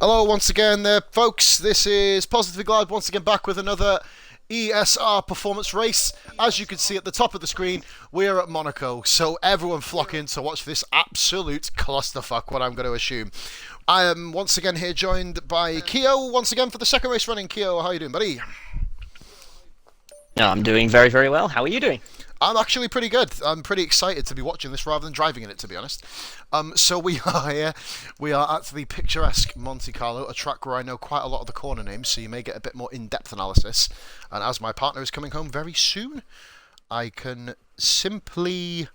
Hello once again there, folks. This is Positively Glad once again back with another ESR performance race. As you can see at the top of the screen, we're at Monaco, so everyone flock in to watch this absolute clusterfuck, what I'm going to assume. I am once again here joined by Keo, once again for the second race running. Keo, how are you doing, buddy? I'm doing very, very well. How are you doing? I'm actually pretty good. I'm pretty excited to be watching this rather than driving in it, to be honest. So we are here. We are at the picturesque Monte Carlo, a track where I know quite a lot of the corner names, so you may get a bit more in-depth analysis. And as my partner is coming home very soon, I can simply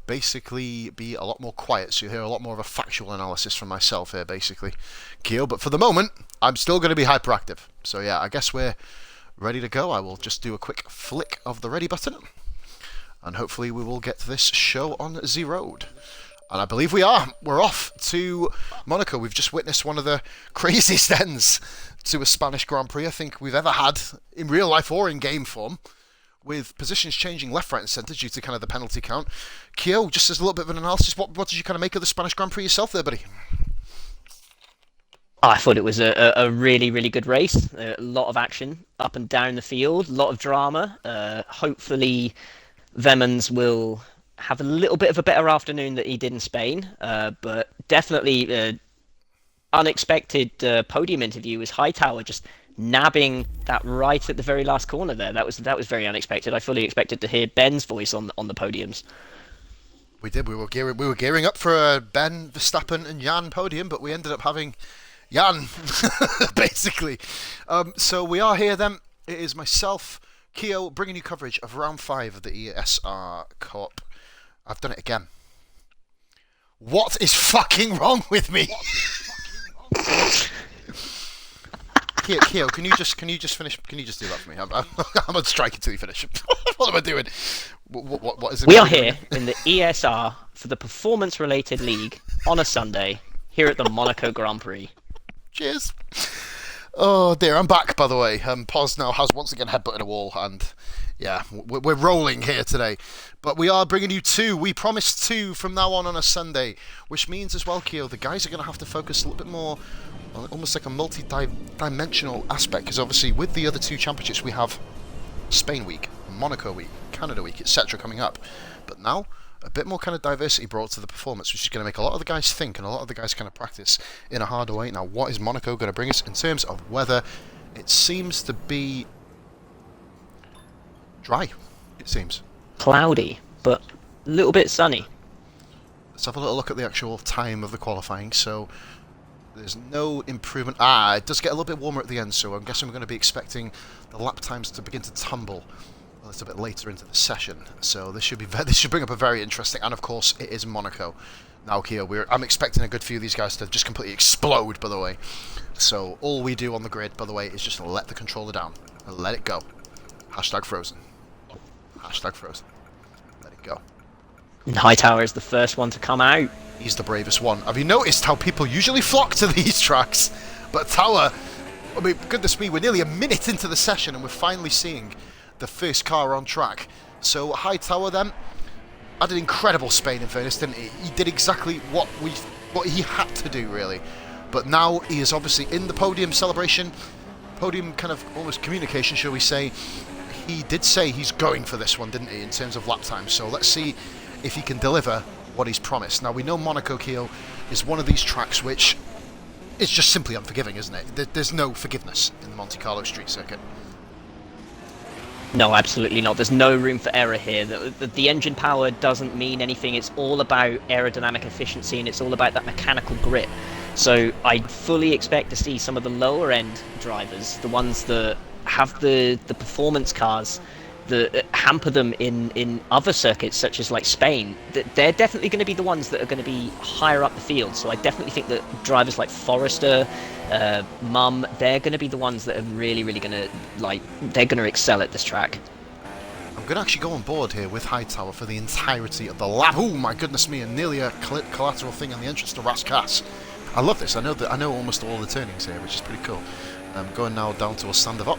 basically be a lot more quiet, so you hear a lot more of a factual analysis from myself here, basically, Keo. But for the moment, I'm still going to be hyperactive. So yeah, I guess we're ready to go. I will just do a quick flick of the ready button, and hopefully we will get this show on the road. And I believe we are. We're off to Monaco. We've just witnessed one of the craziest ends to a Spanish Grand Prix I think we've ever had, in real life or in game form, with positions changing left, right and centre due to kind of the penalty count. Keo, just as a little bit of an analysis, what did you kind of make of the Spanish Grand Prix yourself there, buddy? I thought it was a really, really good race. A lot of action up and down the field, a lot of drama. Hopefully, Vemans will have a little bit of a better afternoon than he did in Spain. But definitely, unexpected podium interview was Hightower just nabbing that right at the very last corner there. That was very unexpected. I fully expected to hear Ben's voice on the podiums. We did. We were gearing up for a Ben, Verstappen and Jan podium, but we ended up having Jan, basically. So we are here then. It is myself, Keo, bringing you coverage of round 5 of the ESR Cup. I've done it again. What is fucking wrong with me? Keo, can you just finish? Can you just do that for me? I'm on strike until you finish. What am I doing? What is it? We are here in the ESR for the performance-related league on a Sunday here at the Monaco Grand Prix. Cheers. Oh dear, I'm back, by the way. Pos now has once again headbutted a wall, and yeah, we're rolling here today. But we are bringing you 2. We promised 2 from now on a Sunday, which means as well, Keo, the guys are going to have to focus a little bit more on almost like a multi-dimensional aspect, because obviously with the other 2 championships we have Spain week, Monaco week, Canada week, etc. coming up. But now, a bit more kind of diversity brought to the performance, which is going to make a lot of the guys think and a lot of the guys kind of practice in a harder way. Now, what is Monaco going to bring us in terms of weather? It seems to be dry, it seems. Cloudy, but a little bit sunny. Let's have a little look at the actual time of the qualifying. So there's no improvement. It does get a little bit warmer at the end, so I'm guessing we're going to be expecting the lap times to begin to tumble a little bit later into the session. So this should bring up a very interesting, and of course it is Monaco. Now, Keo, I'm expecting a good few of these guys to just completely explode, by the way. So all we do on the grid, by the way, is just let the controller down and let it go. Hashtag frozen. Hashtag frozen. Let it go. And Hightower is the first one to come out. He's the bravest one. Have you noticed how people usually flock to these tracks? But Tower, I mean, goodness me, we're nearly a minute into the session and we're finally seeing the first car on track. So Hightower then had an incredible Spain in fairness, didn't he? He did exactly what he had to do, really. But now he is obviously in the podium celebration, podium kind of almost communication, shall we say. He did say he's going for this one, didn't he, in terms of lap time. So let's see if he can deliver what he's promised. Now, we know Monaco, Keo, is one of these tracks which is just simply unforgiving, isn't it? There's no forgiveness in the Monte Carlo street circuit. No, absolutely not. There's no room for error here. The engine power doesn't mean anything. It's all about aerodynamic efficiency and it's all about that mechanical grip. So I fully expect to see some of the lower end drivers, the ones that have the performance cars that hamper them in other circuits such as like Spain, they're definitely going to be the ones that are going to be higher up the field. So I definitely think that drivers like Forrester, Mum, they're going to be the ones that are really going to they're going to excel at this track. I'm going to actually go on board here with Hightower for the entirety of the lap. Oh my goodness me, and nearly a collateral thing on the entrance to Rascasse. I love this. I know almost all the turnings here, which is pretty cool. I'm going now down to a stand-up.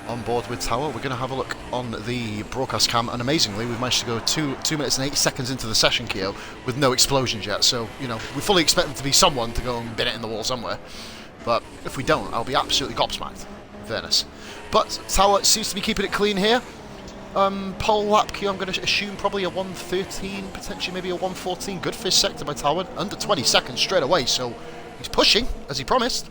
on board with Tower. We're going to have a look on the broadcast cam, and amazingly, we've managed to go 2 minutes and 8 seconds into the session, Keo, with no explosions yet. So, you know, we fully expect there to be someone to go and bin it in the wall somewhere. But if we don't, I'll be absolutely gobsmacked, in fairness. But Tower seems to be keeping it clean here. Pole lap, Keo, I'm going to assume probably a 1:13, potentially maybe a 1:14. Good first sector by Tower, under 20 seconds straight away, so he's pushing, as he promised.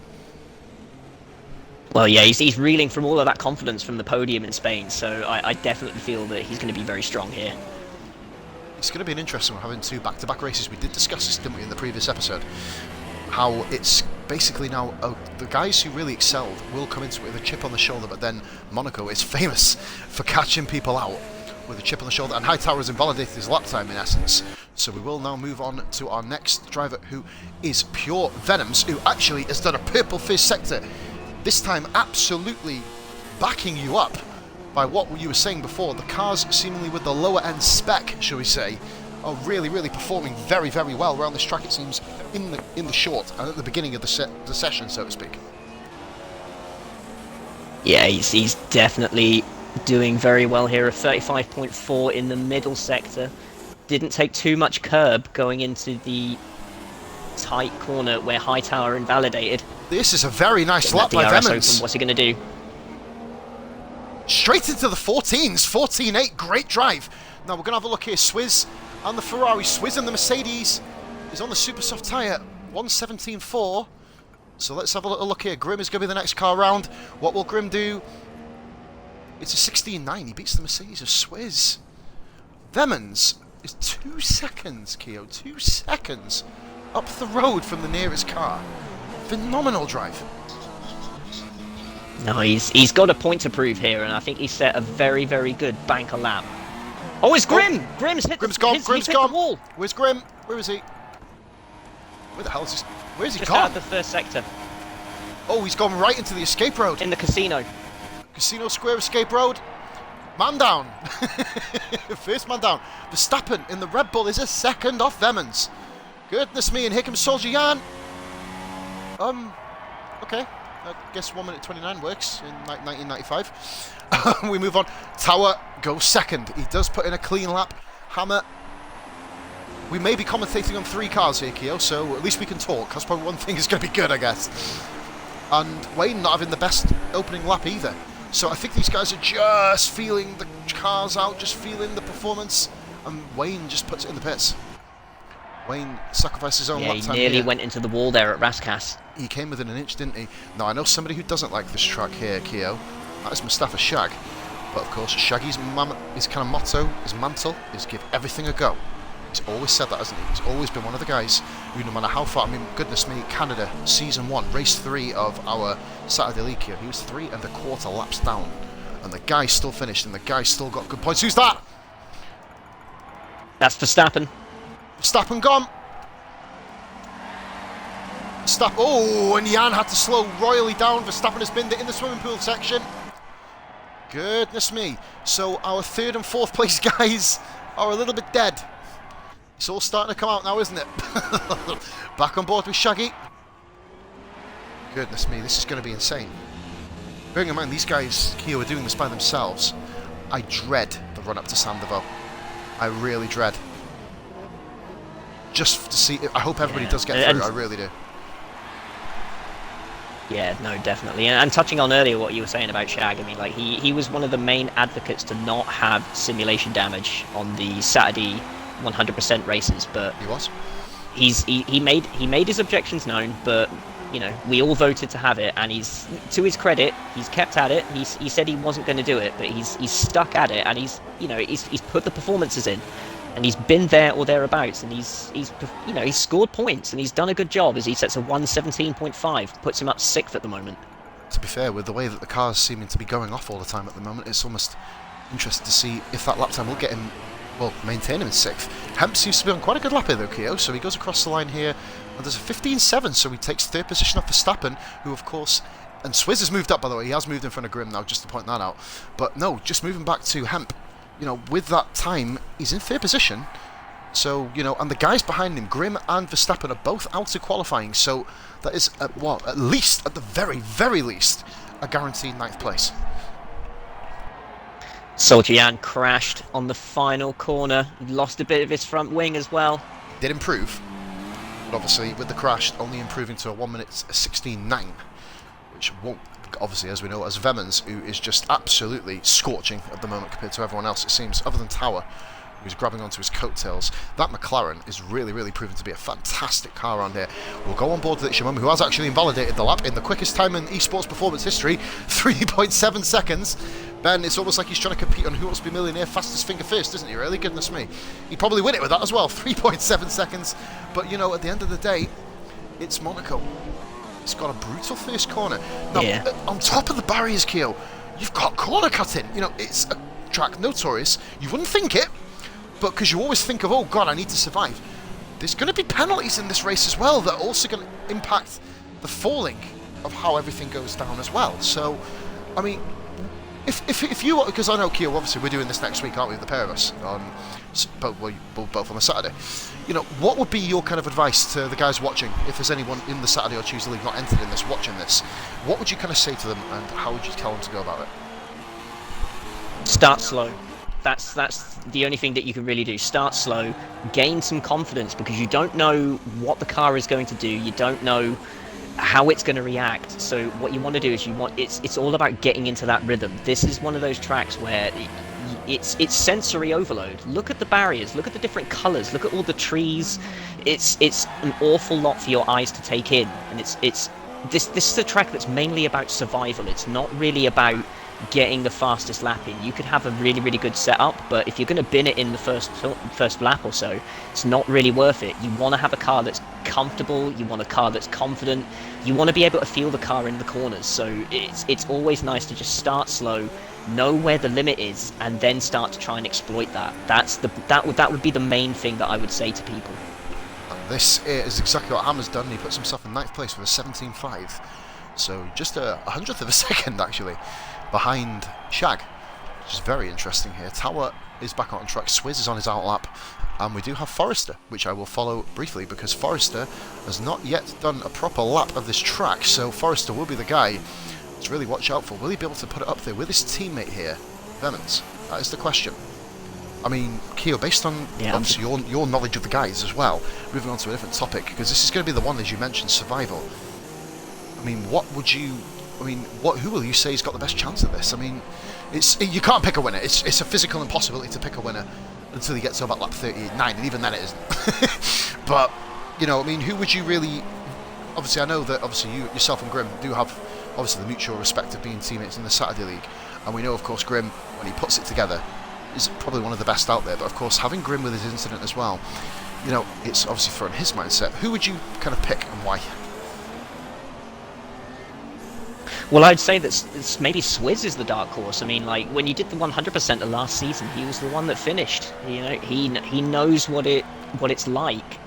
Well, yeah, he's reeling from all of that confidence from the podium in Spain, so I definitely feel that he's going to be very strong here. It's going to be an interesting one, having 2 back-to-back races. We did discuss this, didn't we, in the previous episode? How it's basically now, the guys who really excelled will come into it with a chip on the shoulder, but then Monaco is famous for catching people out with a chip on the shoulder, and Hightower has invalidated his lap time in essence. So we will now move on to our next driver, who is Pure Venoms, who actually has done a purple first sector. This time absolutely backing you up by what you were saying before. The cars seemingly with the lower end spec, shall we say, are really, really performing very, very well around this track, it seems, in the short and at the beginning of the session, so to speak. Yeah, he's definitely doing very well here. A 35.4 in the middle sector. Didn't take too much curb going into the tight corner where Hightower invalidated. This is a very nice lap by Venoms. What's he going to do? Straight into the 14s, 14.8, great drive. Now we're going to have a look here. Swizz and the Ferrari. Swizz and the Mercedes is on the super soft tyre, 1:17.4. So let's have a little look here. Grimm is going to be the next car round. What will Grimm do? It's a 16.9. He beats the Mercedes of Swizz. Venoms is 2 seconds, Keo, 2 seconds up the road from the nearest car. Phenomenal drive. No, he's got a point to prove here, and I think he set a very, very good banker lap. Oh, it's Grimm! Oh, Grimm's hit the wall. Where's Grimm? Where is he? Where the hell is he? Where's he Just gone? out of the first sector. Oh, he's gone right into the escape road. In the casino. Casino Square escape road. Man down. First man down. Verstappen in the Red Bull is a second off Venoms. Goodness me, and here comes Soldier Jan. Okay. I guess 1:29 works in 1995. We move on. Tower goes second. He does put in a clean lap. Hammer. We may be commentating on 3 cars here, Keo, so at least we can talk. That's probably one thing is going to be good, I guess. And Wayne not having the best opening lap either. So I think these guys are just feeling the cars out, just feeling the performance, and Wayne just puts it in the pits. Wayne sacrificed his own lap time. He nearly went into the wall there at Raskas. He came within an inch, didn't he? Now, I know somebody who doesn't like this track here, Keo. That is Mustafa Shag. But, of course, Shaggy's kind of motto, his mantle, is give everything a go. He's always said that, hasn't he? He's always been one of the guys who, no matter how far, I mean, goodness me, Canada, Season 1, Race 3 of our Saturday League here, he was 3 1/4 laps down. And the guy still finished, and the guy still got good points. Who's that? That's Verstappen. Verstappen gone. Oh, and Jan had to slow royally down. Verstappen has binned it in the swimming pool section. Goodness me. So our 3rd and 4th place guys are a little bit dead. It's all starting to come out now, isn't it? Back on board with Shaggy. Goodness me, this is going to be insane. Bearing in mind, these guys here are doing this by themselves. I dread the run up to Sandoval. I really dread. Just to see, I hope everybody does get through, I really do. Yeah, no, definitely. And touching on earlier what you were saying about Shag, I mean, like he was one of the main advocates to not have simulation damage on the Saturday 100% races, but he was. He made his objections known, but you know, we all voted to have it, and he's, to his credit, he's kept at it. He said he wasn't going to do it, but he's stuck at it, and he's put the performances in. And he's been there or thereabouts, and he's scored points, and he's done a good job as he sets a 1:17.5, puts him up 6th at the moment. To be fair, with the way that the car's seeming to be going off all the time at the moment, it's almost interesting to see if that lap time will get him, well, maintain him in 6th. Hemp seems to be on quite a good lap here though, Keo, so he goes across the line here, and there's a 15.7, so he takes 3rd position off Verstappen, who of course, and Swizz has moved up by the way, he has moved in front of Grimm now, just to point that out, but no, just moving back to Hemp. You know, with that time, he's in 3rd position. So, you know, and the guys behind him, Grimm and Verstappen, are both out of qualifying. So that is, at the very, very least, a guaranteed 9th place. Soljian crashed on the final corner, lost a bit of his front wing as well. Did improve, but obviously with the crash only improving to a 1 minute 16.9, which won't, obviously, as we know, as Vemmans, who is just absolutely scorching at the moment compared to everyone else, it seems, other than Tower, who's grabbing onto his coattails. That McLaren is really proven to be a fantastic car around here. We'll go on board with Shimon, who has actually invalidated the lap in the quickest time in eSports performance history, 3.7 seconds. Ben, it's almost like he's trying to compete on Who Wants to Be a Millionaire fastest finger first, isn't he, really? Goodness me. He'd probably win it with that as well, 3.7 seconds. But, you know, at the end of the day, it's Monaco. It's got a brutal first corner. Now, on top of the barriers, Keo, you've got corner cutting. You know, it's a track notorious. You wouldn't think it, but because you always think of, oh God, I need to survive. There's going to be penalties in this race as well that are also going to impact the falling of how everything goes down as well. So, I mean, if you, because I know, Keo, obviously we're doing this next week, aren't we, the pair of us, both on a Saturday. You know, what would be your kind of advice to the guys watching, if there's anyone in the Saturday or Tuesday League not entered in this, watching this? What would you kind of say to them, and how would you tell them to go about it? Start slow. That's the only thing that you can really do. Start slow, gain some confidence, because you don't know what the car is going to do. You don't know how it's going to react. So what you want to do is it's all about getting into that rhythm. This is one of those tracks where it's sensory overload. Look at the barriers, look at the different colors, look at all the trees. It's an awful lot for your eyes to take in, and this is a track that's mainly about survival. It's not really about getting the fastest lap in. You could have a really good setup, but if you're going to bin it in the first lap or so, it's not really worth it. You want to have a car that's comfortable, you want a car that's confident, you want to be able to feel the car in the corners. So it's always nice to just start slow, know where the limit is, and then start to try and exploit that. That would be the main thing that I would say to people. And this is exactly what Hammer's done. He puts himself in 9th place with a 17.5, so just a 100th of a second actually behind Shag, which is very interesting here. Tower is back on track, Swizz is on his out lap, and we do have Forrester, which I will follow briefly because Forrester has not yet done a proper lap of this track, so Forrester will be the guy to really watch out for. Will he be able to put it up there with his teammate here, Vemmans? That is the question. I mean, Keo, based on obviously your knowledge of the guys as well, moving on to a different topic, because this is going to be the one, as you mentioned, survival. I mean, who will you say has got the best chance at this? I mean, you can't pick a winner. It's a physical impossibility to pick a winner until you get to about lap 39, and even then it isn't. But, you know, I mean, who would you really... Obviously, I know that obviously yourself and Grim do have obviously the mutual respect of being teammates in the Saturday League, and we know, of course, Grim, when he puts it together, is probably one of the best out there. But of course, having Grim with his incident as well, you know, it's obviously throwing his mindset. Who would you kind of pick and why? Well, I'd say that maybe Swizz is the dark horse. I mean, like, when you did the 100% of last season, he was the one that finished. You know, he knows what it's like,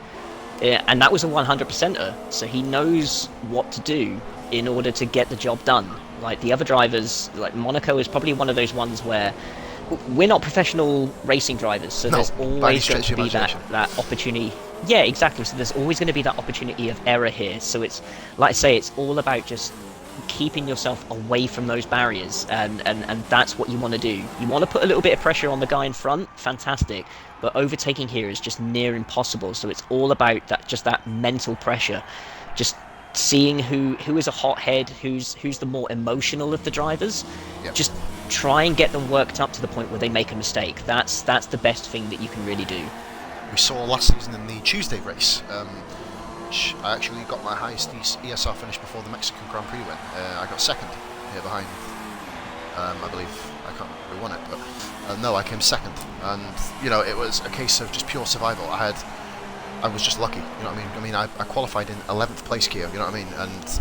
and that was a 100%er, so he knows what to do in order to get the job done. Like the other drivers, like Monaco is probably one of those ones where we're not professional racing drivers, so there's always going to be that opportunity. Yeah, exactly. So there's always going to be that opportunity of error here. So it's, like I say, it's all about just keeping yourself away from those barriers, and that's what you want to do. You want to put a little bit of pressure on the guy in front, fantastic, but overtaking here is just near impossible. So it's all about that mental pressure, just seeing who is a hothead, who's the more emotional of the drivers. Yep. Just try and get them worked up to the point where they make a mistake. That's the best thing that you can really do. We saw last season in the Tuesday race, which I actually got my highest ESR finish before the Mexican Grand Prix win. I got second here behind, I believe, I can't remember who won it, but no, I came second, and you know, it was a case of just pure survival. I was just lucky, you know what I mean? I qualified in 11th place here, you know what I mean? And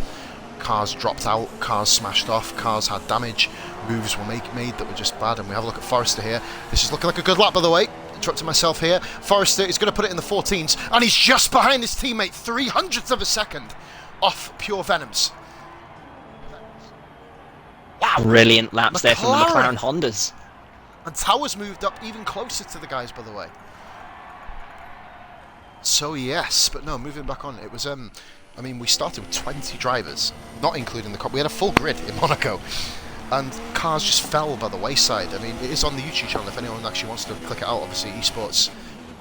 cars dropped out, cars smashed off, cars had damage, moves were made that were just bad. And we have a look at Forrester here. This is looking like a good lap, by the way. Interrupting myself here. Forrester is going to put it in the 14s, and he's just behind his teammate, 300th of a second off pure Venoms. Wow! Brilliant laps there from the McLaren Hondas. And Towers moved up even closer to the guys, by the way. So yes, but no, moving back on, it was I mean, we started with 20 drivers, not including the we had a full grid in Monaco, and cars just fell by the wayside. I mean, it is on the YouTube channel if anyone actually wants to click it out. Obviously, eSports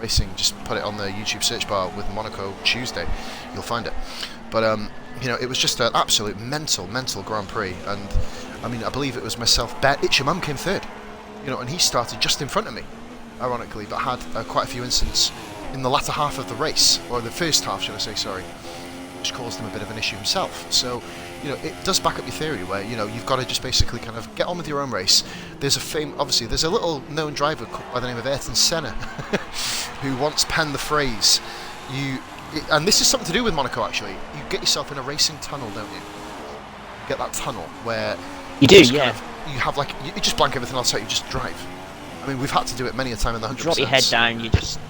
Racing, just put it on the YouTube search bar with Monaco Tuesday, you'll find it. But you know, it was just an absolute mental Grand Prix, and I mean, I believe it was myself, Ben, your mum came third, you know, and he started just in front of me, ironically, but had quite a few incidents in the latter half of the race, or the first half, should I say, sorry, which caused him a bit of an issue himself. So, you know, it does back up your theory where, you know, you've got to just basically kind of get on with your own race. There's obviously, there's a little known driver by the name of Ayrton Senna who once penned the phrase, and this is something to do with Monaco actually, you get yourself in a racing tunnel, don't you? You get that tunnel where you do, yeah. You have like, you just blank everything else out, you just drive. I mean, we've had to do it many a time in the 100%. Drop your head down, you just,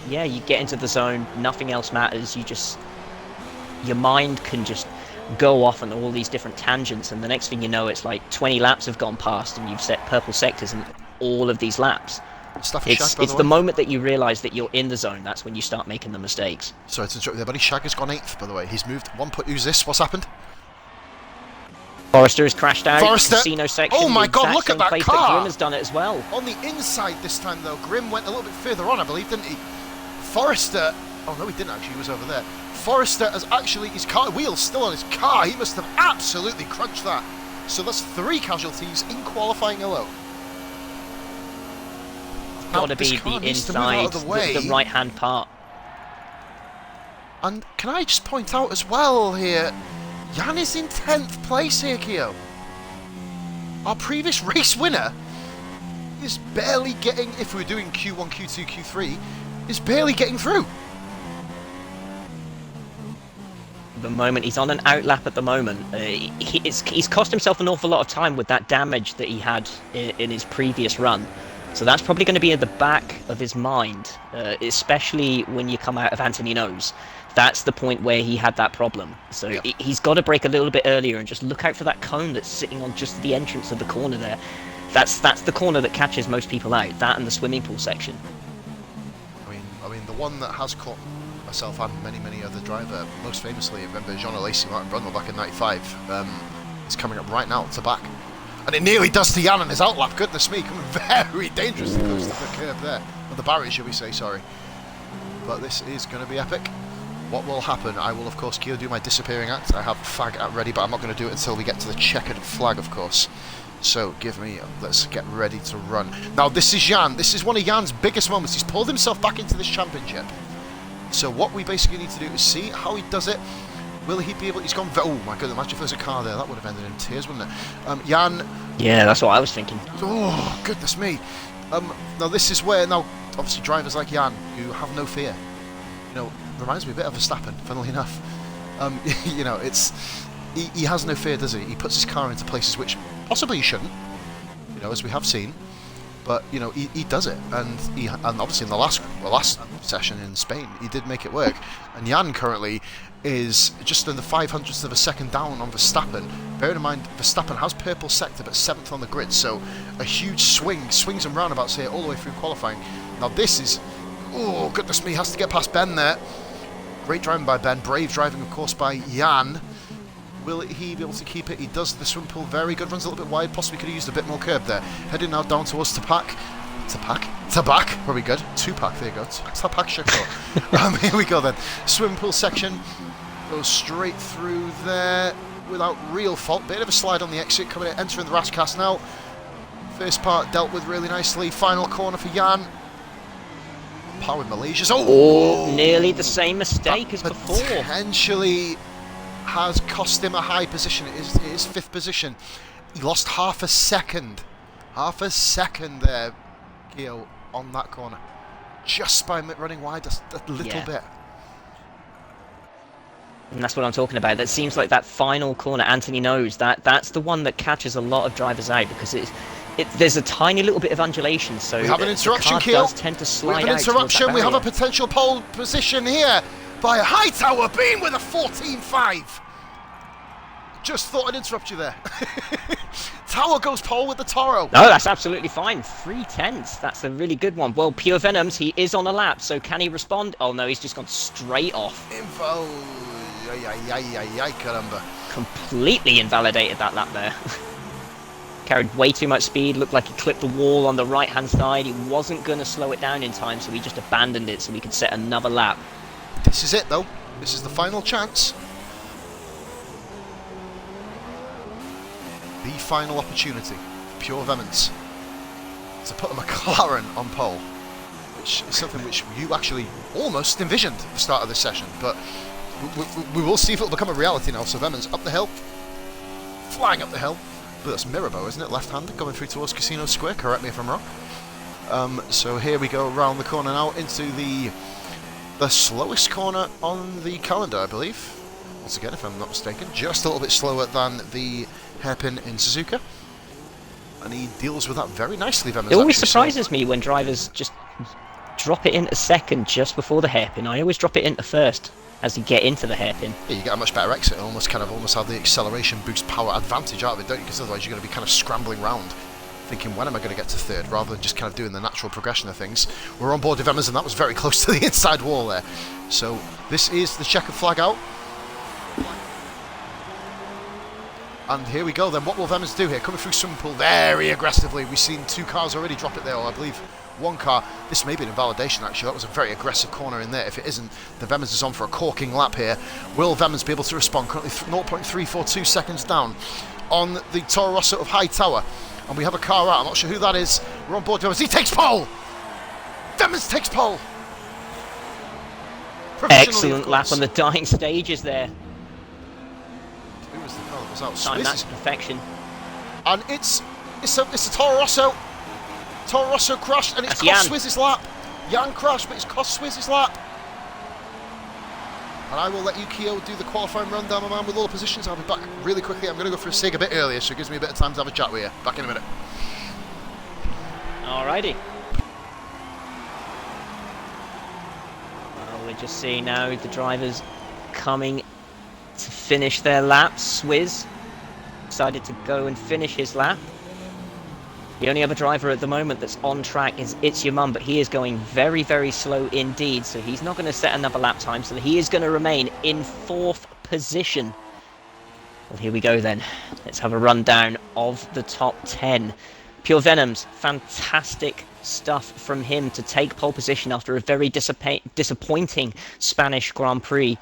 yeah, you get into the zone, nothing else matters, your mind can just go off on all these different tangents, and the next thing you know, it's like 20 laps have gone past and you've set purple sectors in all of these laps. It's the moment that you realise that you're in the zone, that's when you start making the mistakes. Sorry to interrupt you there, buddy. Shag has gone 8th, by the way. He's moved 1 point. Who's this? What's happened? Forrester has crashed out. Forrester! Casino section. Oh my god, look at that car! Grim has done it as well. On the inside this time, though. Grim went a little bit further on, I believe, didn't he? Forrester... Oh, no, he didn't actually. He was over there. Forrester has actually... His car wheel's still on his car. He must have absolutely crunched that. So that's 3 casualties in qualifying alone. Got to be the inside, the right-hand part. And can I just point out as well here, Jan is in 10th place here, Keo. Our previous race winner is barely getting, if we're doing Q1, Q2, Q3, is barely getting through. The moment he's on an outlap at the moment, he's cost himself an awful lot of time with that damage that he had in his previous run. So that's probably going to be at the back of his mind, especially when you come out of Anthony Knows. That's the point where he had that problem. So yeah. He's got to brake a little bit earlier and just look out for that cone that's sitting on just the entrance of the corner there. That's the corner that catches most people out, that and the swimming pool section. I mean, the one that has caught myself and many other driver, most famously, remember Jean Alesi Martin Brundle back in '95, is coming up right now to back. And it nearly does to Jan on his outlap, goodness me, coming very dangerously close to the curb there. Or the barrier, should we say, sorry. But this is going to be epic. What will happen? I will, of course, Keo, do my disappearing act. I have fag at ready, but I'm not going to do it until we get to the checkered flag, of course. So, let's get ready to run. Now, this is Jan. This is one of Jan's biggest moments. He's pulled himself back into this championship. So what we basically need to do is see how he does it. Will he be able... He's gone... Oh, my goodness, imagine if there's a car there. That would have ended in tears, wouldn't it? Jan... Yeah, that's what I was thinking. Oh, goodness me. Now, this is where... Now, obviously, drivers like Jan, who have no fear. You know, reminds me a bit of Verstappen, funnily enough. You know, it's... He has no fear, does he? He puts his car into places which possibly he shouldn't. You know, as we have seen. But, you know, he does it. And obviously in the last session in Spain, he did make it work. And Jan currently is just in the 500ths of a second down on Verstappen. Bearing in mind, Verstappen has purple sector, but 7th on the grid, so a huge swings and roundabouts here all the way through qualifying. Now this is, oh goodness me, has to get past Ben there. Great driving by Ben, brave driving of course by Jan. Will he be able to keep it? He does the swim pool very good, runs a little bit wide, possibly could have used a bit more curb there. Heading now down towards Tapak. Tabak, very good. Tupac, there you go. Tapak Shakur. Here we go then. Swim pool section goes straight through there without real fault. Bit of a slide on the exit, coming in, entering the rash cast now. First part dealt with really nicely. Final corner for Jan. Power with Malaysia's. Oh, nearly the same mistake as before. Potentially has cost him a high position. It is 5th position. He lost half a second there, Gio, on that corner, just by running wide a little bit. And that's what I'm talking about. That seems like that final corner, Anthony knows that's the one that catches a lot of drivers out, because there's a tiny little bit of undulation, so we have an interruption, the car does tend to slide out. We have an interruption. We have a potential pole position here by Hightower being with a 14.5. Just thought I'd interrupt you there. Tower goes pole with the Toro. No, that's absolutely fine. 3/10. That's a really good one. Well, Pure Venoms, he is on a lap, so can he respond? Oh no, he's just gone straight off. Info. Caramba. Completely invalidated that lap there. Carried way too much speed, looked like he clipped the wall on the right-hand side. He wasn't going to slow it down in time, so he just abandoned it so we could set another lap. This is it, though. This is the final chance. The final opportunity for Pure Vehemence to put a McLaren on pole, which is something which you actually almost envisioned at the start of this session, but we will see if it will become a reality now. So Vehemence up the hill, flying up the hill. But that's Mirabeau, isn't it? Left-handed, going through towards Casino Square, correct me if I'm wrong. So here we go around the corner now into the slowest corner on the calendar, I believe. Once again, if I'm not mistaken, just a little bit slower than the hairpin in Suzuka. And he deals with that very nicely, Vehemence. It always surprises me when drivers just drop it into second just before the hairpin. I always drop it into first as you get into the hairpin. Yeah, you get a much better exit, almost have the acceleration boost power advantage out of it, don't you? Because otherwise you're going to be kind of scrambling round, thinking, when am I going to get to third, rather than just kind of doing the natural progression of things. We're on board with Vehemence, and that was very close to the inside wall there. So this is the checkered flag out. And here we go then. What will Vehemence do here? Coming through swimming pool very aggressively. We've seen 2 cars already drop it there, or I believe 1 car. This may be an invalidation, actually. That was a very aggressive corner in there. If it isn't, the Vehemence is on for a corking lap here. Will Vehemence be able to respond? Currently 0.342 seconds down on the Toro Rosso of High Tower. And we have a car out. I'm not sure who that is. We're on board. Vehemence. He takes pole! Vehemence takes pole! Excellent lap on the dying stages there. Who was the car that was out? Time that's perfection. And it's a Toro Rosso. Toro Rosso crashed, and it's cost Swiz's lap. Jan crashed, but it's cost Swiz's lap. And I will let Yukio do the qualifying rundown, my man, with all the positions. I'll be back really quickly. I'm going to go for a cig a bit earlier, so it gives me a bit of time to have a chat with you. Back in a minute. Alrighty. Well, we're just seeing now the drivers coming to finish their laps. Swiz decided to go and finish his lap. The only other driver at the moment that's on track is It's Your Mum, but he is going very, very slow indeed, so he's not going to set another lap time, so he is going to remain in 4th position. Well, here we go then. Let's have a rundown of the top 10. Pure Venoms, fantastic stuff from him to take pole position after a very disappointing Spanish Grand Prix.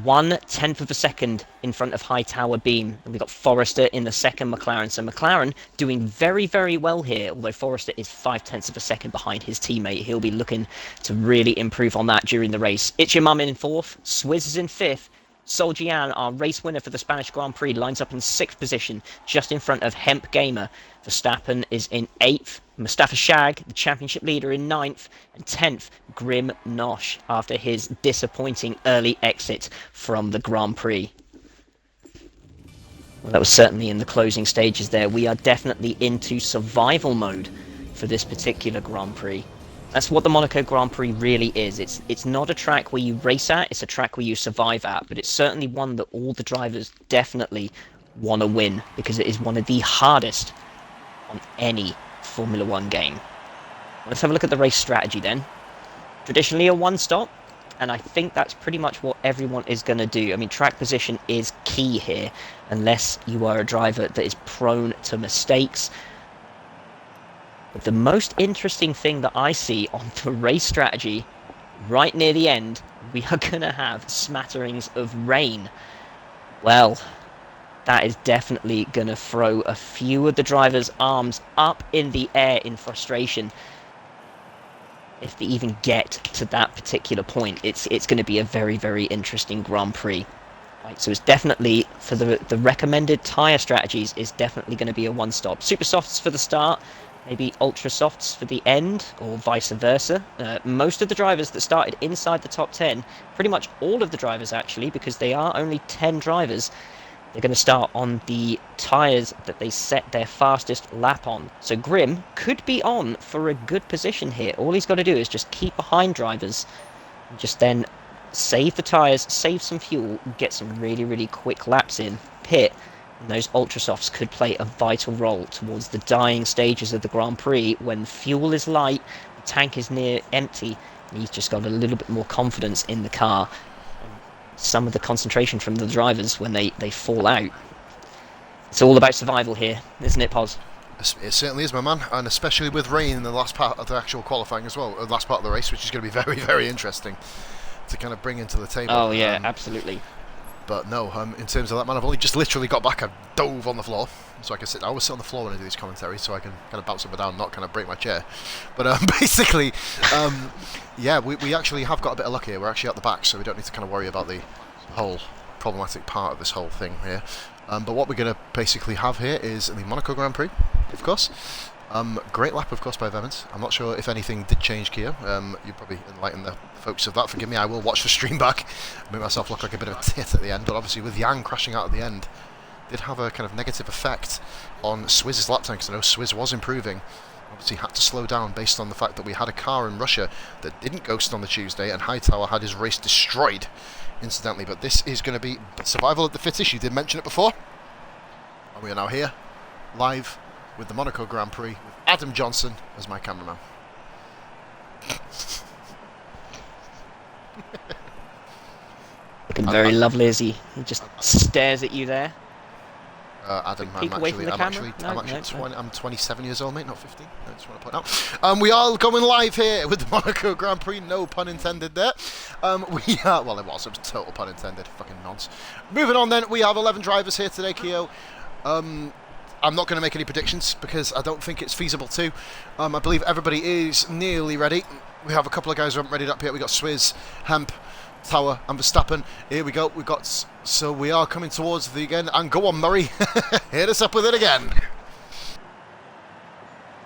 1/10 of a second in front of High Tower Beam. And we've got Forrester in the second McLaren. So McLaren doing very, very well here, although Forrester is 0.5 of a second behind his teammate. He'll be looking to really improve on that during the race. It's Your Mum in 4th, Swizz is in 5th. Soljian, our race winner for the Spanish Grand Prix, lines up in 6th position, just in front of Hemp Gamer. Verstappen is in 8th. Mustafa Shag, the championship leader, in 9th. And 10th, Grim Nosh, after his disappointing early exit from the Grand Prix. Well, that was certainly in the closing stages there. We are definitely into survival mode for this particular Grand Prix. That's what the Monaco Grand Prix really is. It's not a track where you race at, it's a track where you survive at, but it's certainly one that all the drivers definitely want to win, because it is one of the hardest on any Formula 1 game. Let's have a look at the race strategy then. Traditionally a one-stop, and I think that's pretty much what everyone is going to do. I mean, track position is key here, unless you are a driver that is prone to mistakes. But the most interesting thing that I see on the race strategy, right near the end, we are going to have smatterings of rain. Well, that is definitely going to throw a few of the drivers' arms up in the air in frustration. If they even get to that particular point, it's going to be a very, very interesting Grand Prix. Right, so it's definitely, for the recommended tyre strategies, is definitely going to be a one-stop. Super softs for the start, maybe ultra softs for the end, or vice versa. Most of the drivers that started inside the top 10, pretty much all of the drivers actually, because they are only 10 drivers, they're going to start on the tyres that they set their fastest lap on. So Grim could be on for a good position here. All he's got to do is just keep behind drivers, and just then save the tyres, save some fuel, get some really, really quick laps in, pit, and those ultra softs could play a vital role towards the dying stages of the Grand Prix when fuel is light, the tank is near empty, and he's just got a little bit more confidence in the car. Some of the concentration from the drivers when they fall out. It's all about survival here, isn't it, Poz? It certainly is, my man, and especially with rain in the last part of the actual qualifying as well, the last part of the race, which is going to be very, very interesting to kind of bring into the table. Oh yeah, absolutely. But no, in terms of that, man, I've only just literally got back. I dove on the floor, so I can sit. I always sit on the floor when I do these commentaries, so I can kind of bounce up and down, not kind of break my chair. But basically, yeah, we actually have got a bit of luck here. We're actually at the back, so we don't need to kind of worry about the whole problematic part of this whole thing here. But what we're going to basically have here is the Monaco Grand Prix, of course. Great lap, of course, by Evans. I'm not sure if anything did change, Kia. You probably enlighten the folks of that. Forgive me, I will watch the stream back. Make myself look like a bit of a tit at the end. But obviously, with Yang crashing out at the end, did have a kind of negative effect on Swizz's lap time, because I know Swizz was improving. Obviously, had to slow down based on the fact that we had a car in Russia that didn't ghost on the Tuesday, and Hightower had his race destroyed, incidentally. But this is going to be survival of the fittest. You did mention it before. And we are now here, live, with the Monaco Grand Prix, with Adam Johnson as my cameraman. Looking very lovely as he just stares at you there. Adam, I'm actually 27 years old, mate, not 15. I just want to point out. We are going live here with the Monaco Grand Prix. No pun intended there. We are, well, it was total pun intended. Fucking nonce. Moving on then, we have 11 drivers here today, Keo. I'm not going to make any predictions because I don't think it's feasible to. I believe everybody is nearly ready. We have a couple of guys who haven't readied up yet. We got Swizz, Hemp, Tower and Verstappen. Here we go. So we are coming towards the again. And go on, Murray. Hit us up with it again.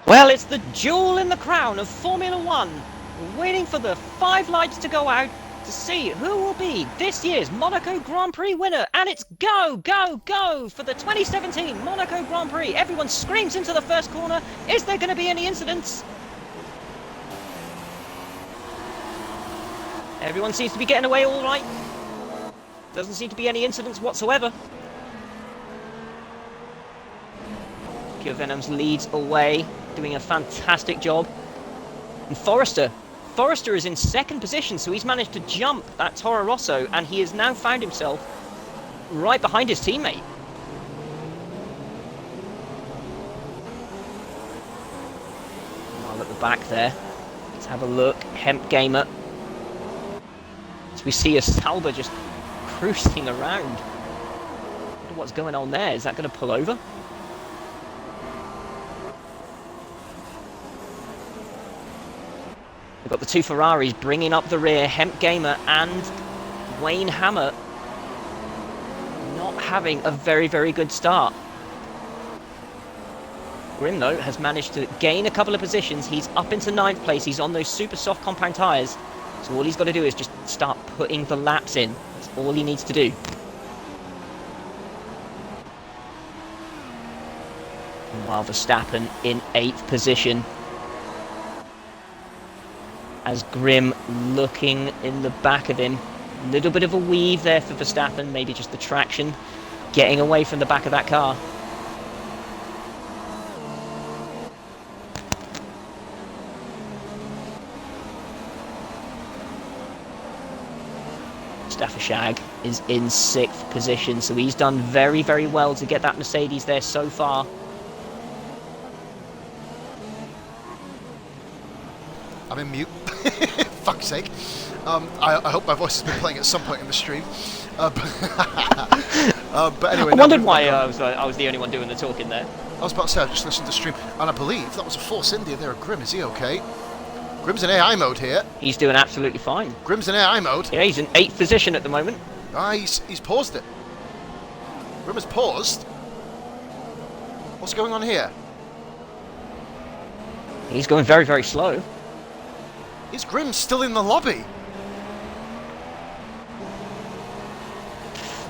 Well, it's the jewel in the crown of Formula One. We're waiting for the 5 lights to go out to see who will be this year's Monaco Grand Prix winner. And it's go, go, go for the 2017 Monaco Grand Prix. Everyone screams into the first corner. Is there going to be any incidents? Everyone seems to be getting away all right. Doesn't seem to be any incidents whatsoever. Pure Venoms leads away, doing a fantastic job. And Forrester is in second position, so he's managed to jump that Toro Rosso, and he has now found himself right behind his teammate. While at the back there, let's have a look. Hemp Gamer. As we see a Sauber just cruising around. Wonder what's going on there? Is that going to pull over? We've got the 2 Ferraris bringing up the rear. Hemp Gamer and Wayne Hammer not having a very, very good start. Grim, though, has managed to gain a couple of positions. He's up into 9th place. He's on those super soft compound tyres. So all he's got to do is just start putting the laps in. That's all he needs to do. While Verstappen in 8th position. As Grim looking in the back of him. A little bit of a weave there for Verstappen. Maybe just the traction getting away from the back of that car. Shag is in 6th position, so he's done very, very well to get that Mercedes there so far. I'm in mute. Fuck's sake. I hope my voice has been playing at some point in the stream. But anyway, I wondered why I was the only one doing the talking there. I was about to say I just listened to the stream, and I believe that was a Force India there. Grim, is he okay? Grim's in AI mode here. He's doing absolutely fine. Grim's in AI mode. Yeah, he's in 8th position at the moment. Ah, he's paused it. Grim has paused. What's going on here? He's going very, very slow. Is Grim still in the lobby?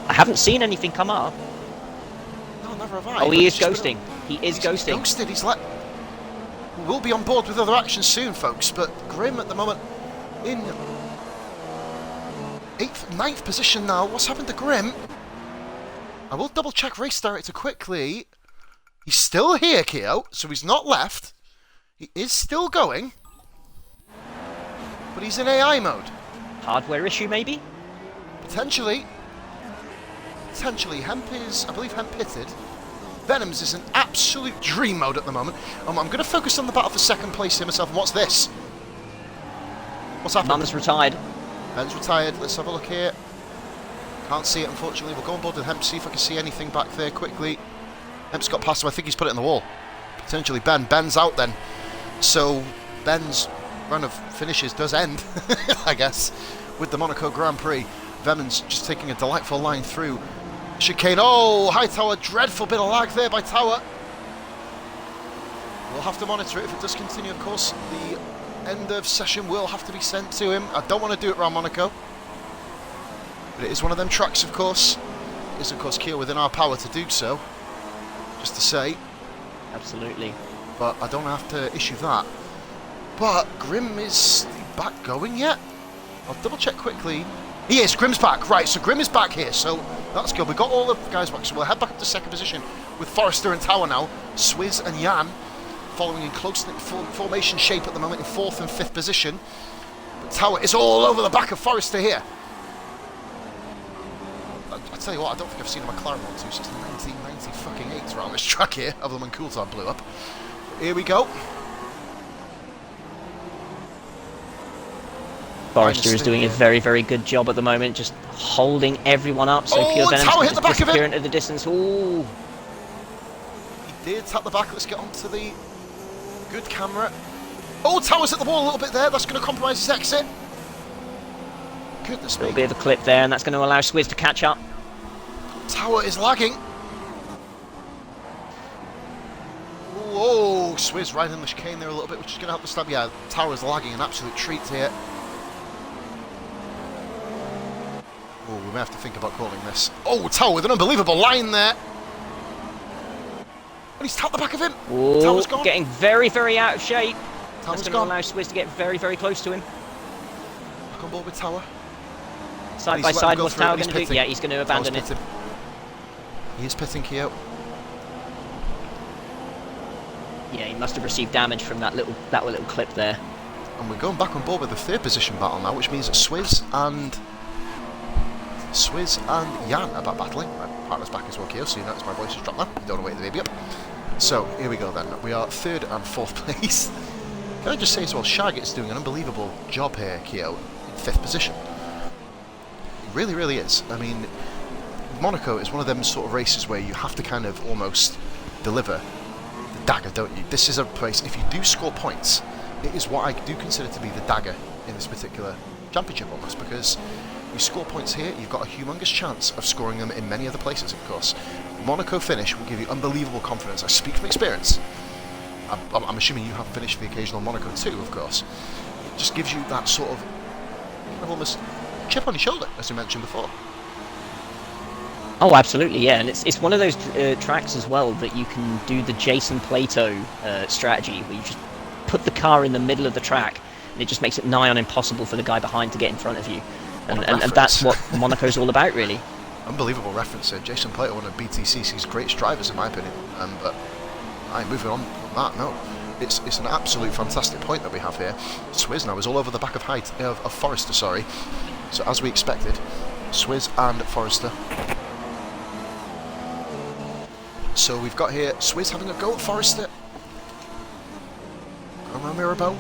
I haven't seen anything come up. No, never have I. Oh, he is ghosting. He is ghosting. He's ghosted. He's like... We'll be on board with other action soon, folks, but Grim at the moment in 9th position now. What's happened to Grim? I will double check race director quickly. He's still here, Keo, so he's not left. He is still going, but he's in AI mode. Hardware issue, maybe? Potentially. Hemp is, I believe Hemp pitted. Venoms is in absolute dream mode at the moment. I'm going to focus on the battle for second place here myself. And what's this? What's happened? Mum's retired. Ben's retired. Let's have a look here. Can't see it, unfortunately. We'll go on board with Hemp, see if I can see anything back there quickly. Hemp's got past him. I think he's put it in the wall. Potentially Ben. Ben's out then. So Ben's run of finishes does end, I guess, with the Monaco Grand Prix. Venoms just taking a delightful line through chicane. Oh, Hightower. Dreadful bit of lag there by Tower. We'll have to monitor it if it does continue, of course. The end of session will have to be sent to him. I don't want to do it around Monaco, but it is one of them tracks, of course. It is, of course, Kia within our power to do so, just to say. Absolutely. But I don't have to issue that. But Grim, is he back going yet? I'll double check quickly. He is. Grim's back. Right, so Grim is back here, so that's good. We've got all the guys back, so we'll head back up to second position with Forrester and Tower now. Swizz and Jan following in close formation shape at the moment in 4th and 5th position. But Tower is all over the back of Forrester here. I tell you what, I don't think I've seen a McLaren one too since 1998 around this track here, other than when Coulthard blew up. But here we go. Forrester is doing a very, very good job at the moment, just holding everyone up so Pure Venom can just disappear into the distance. Ooh. He did tap the back. Let's get onto the good camera. Oh, Tower's at the wall a little bit there. That's going to compromise his exit. Goodness me. A little bit of a clip there, and that's going to allow Swizz to catch up. Tower is lagging. Whoa, Swizz riding the chicane there a little bit, which is going to help the stab. Yeah, Tower is lagging, an absolute treat here. Oh, we may have to think about calling this. Oh, Tower with an unbelievable line there. And he's tapped the back of him. Ooh, Tower's gone. Getting very, very out of shape. Tower's That's going gone. to allow Swizz to get very, very close to him. Back on board with Tower. Side by side, what's Tower going to do? Yeah, he's going to abandon it. He is pitting Kyo. Yeah, he must have received damage from that little clip there. And we're going back on board with the 3rd position battle now, which means that Swizz and Jan are back battling. My partner's back as well, Kyo, so you notice my voice has dropped now. You don't want to wake the baby up. So, here we go then. We are 3rd and 4th place. Can I just say as well, Shag is doing an unbelievable job here, Kyo, in 5th position. It really, really is. I mean, Monaco is one of them sort of races where you have to kind of almost deliver the dagger, don't you? This is a place, if you do score points, it is what I do consider to be the dagger in this particular championship almost, because you score points here, you've got a humongous chance of scoring them in many other places, of course. Monaco finish will give you unbelievable confidence. I speak from experience. I'm assuming you have finished the occasional Monaco too, of course. It just gives you that sort of almost chip on your shoulder, as we mentioned before. Oh, absolutely, yeah, and it's one of those tracks as well that you can do the Jason Plato strategy, where you just put the car in the middle of the track, and it just makes it nigh on impossible for the guy behind to get in frnt of you. And that's what Monaco's all about, really. Unbelievable reference there. Jason Plato, one of BTCC's greatest drivers, in my opinion. But moving on from that, no. It's an absolute fantastic point that we have here. Swizz now is all over the back of Forrester, sorry. So as we expected, Swizz and Forrester. So we've got here Swizz having a go at Forrester. Going around Mirabeau.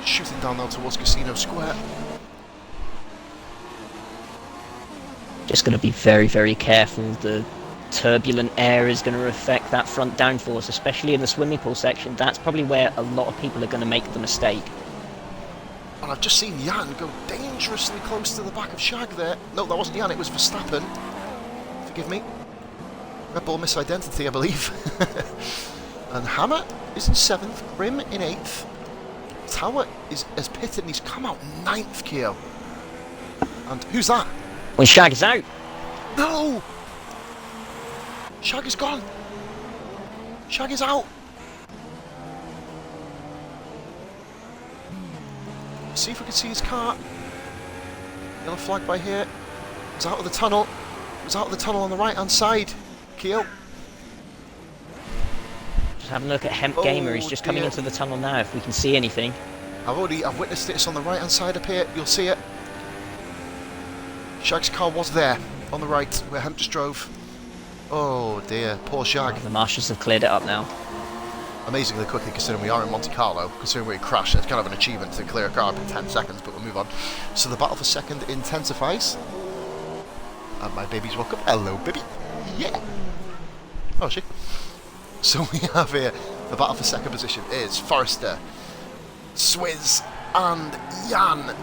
Shooting down now towards Casino Square. Just going to be very, very careful. The turbulent air is going to affect that front downforce, especially in the swimming pool section. That's probably where a lot of people are going to make the mistake. And I've just seen Jan go dangerously close to the back of Shag there. No, that wasn't Jan, it was Verstappen. Forgive me. Red Bull misidentity, I believe. And Hammer is in 7th, Grim in 8th. Tower has pitted and he's come out 9th, Kyo. And who's that? When Shag is out. No! Shag is gone. Shag is out. See if we can see his car. Yellow flag by here. He's out of the tunnel. He's out of the tunnel on the right hand side. Kyo. Just having a look at Hemp Gamer. He's just coming into the tunnel now, if we can see anything. I've witnessed it. It's on the right hand side up here. You'll see it. Shag's car was there on the right where Hemp just drove. Oh dear, poor Shag. The marshals have cleared it up now. Amazingly quickly, considering we are in Monte Carlo, considering we crashed, it's kind of an achievement to clear a car up in 10 seconds, but we'll move on. So the battle for second intensifies. And my baby's woke up. Hello, baby. Yeah. Oh, she. So we have here, the battle for second position is Forrester, Swizz, and Jan.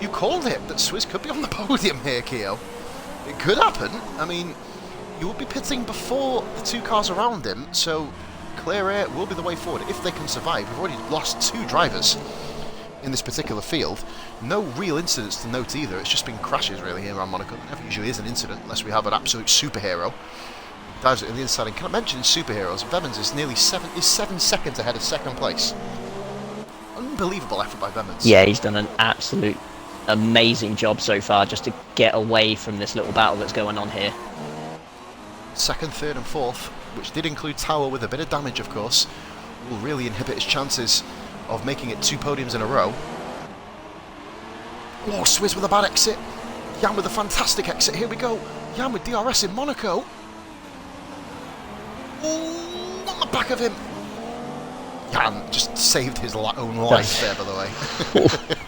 You called it, that Swizz could be on the podium here, Keo. It could happen. I mean, you will be pitting before the two cars around him, so clear air will be the way forward if they can survive. We've already lost 2 drivers in this particular field. No real incidents to note either. It's just been crashes really here around Monaco. There never usually is an incident unless we have an absolute superhero. Dives it in the inside. And can I mention in superheroes, Vemmans is nearly 7 seconds ahead of second place. Unbelievable effort by Vemmans. Yeah, he's done an absolute amazing job so far just to get away from this little battle that's going on here. Second, third and fourth, which did include Tower with a bit of damage, of course, will really inhibit his chances of making it 2 podiums in a row. Oh, Swizz with a bad exit. Jan with a fantastic exit. Here we go. Jan with DRS in Monaco. Oh, on the back of him. Jan just saved his own life there, by the way.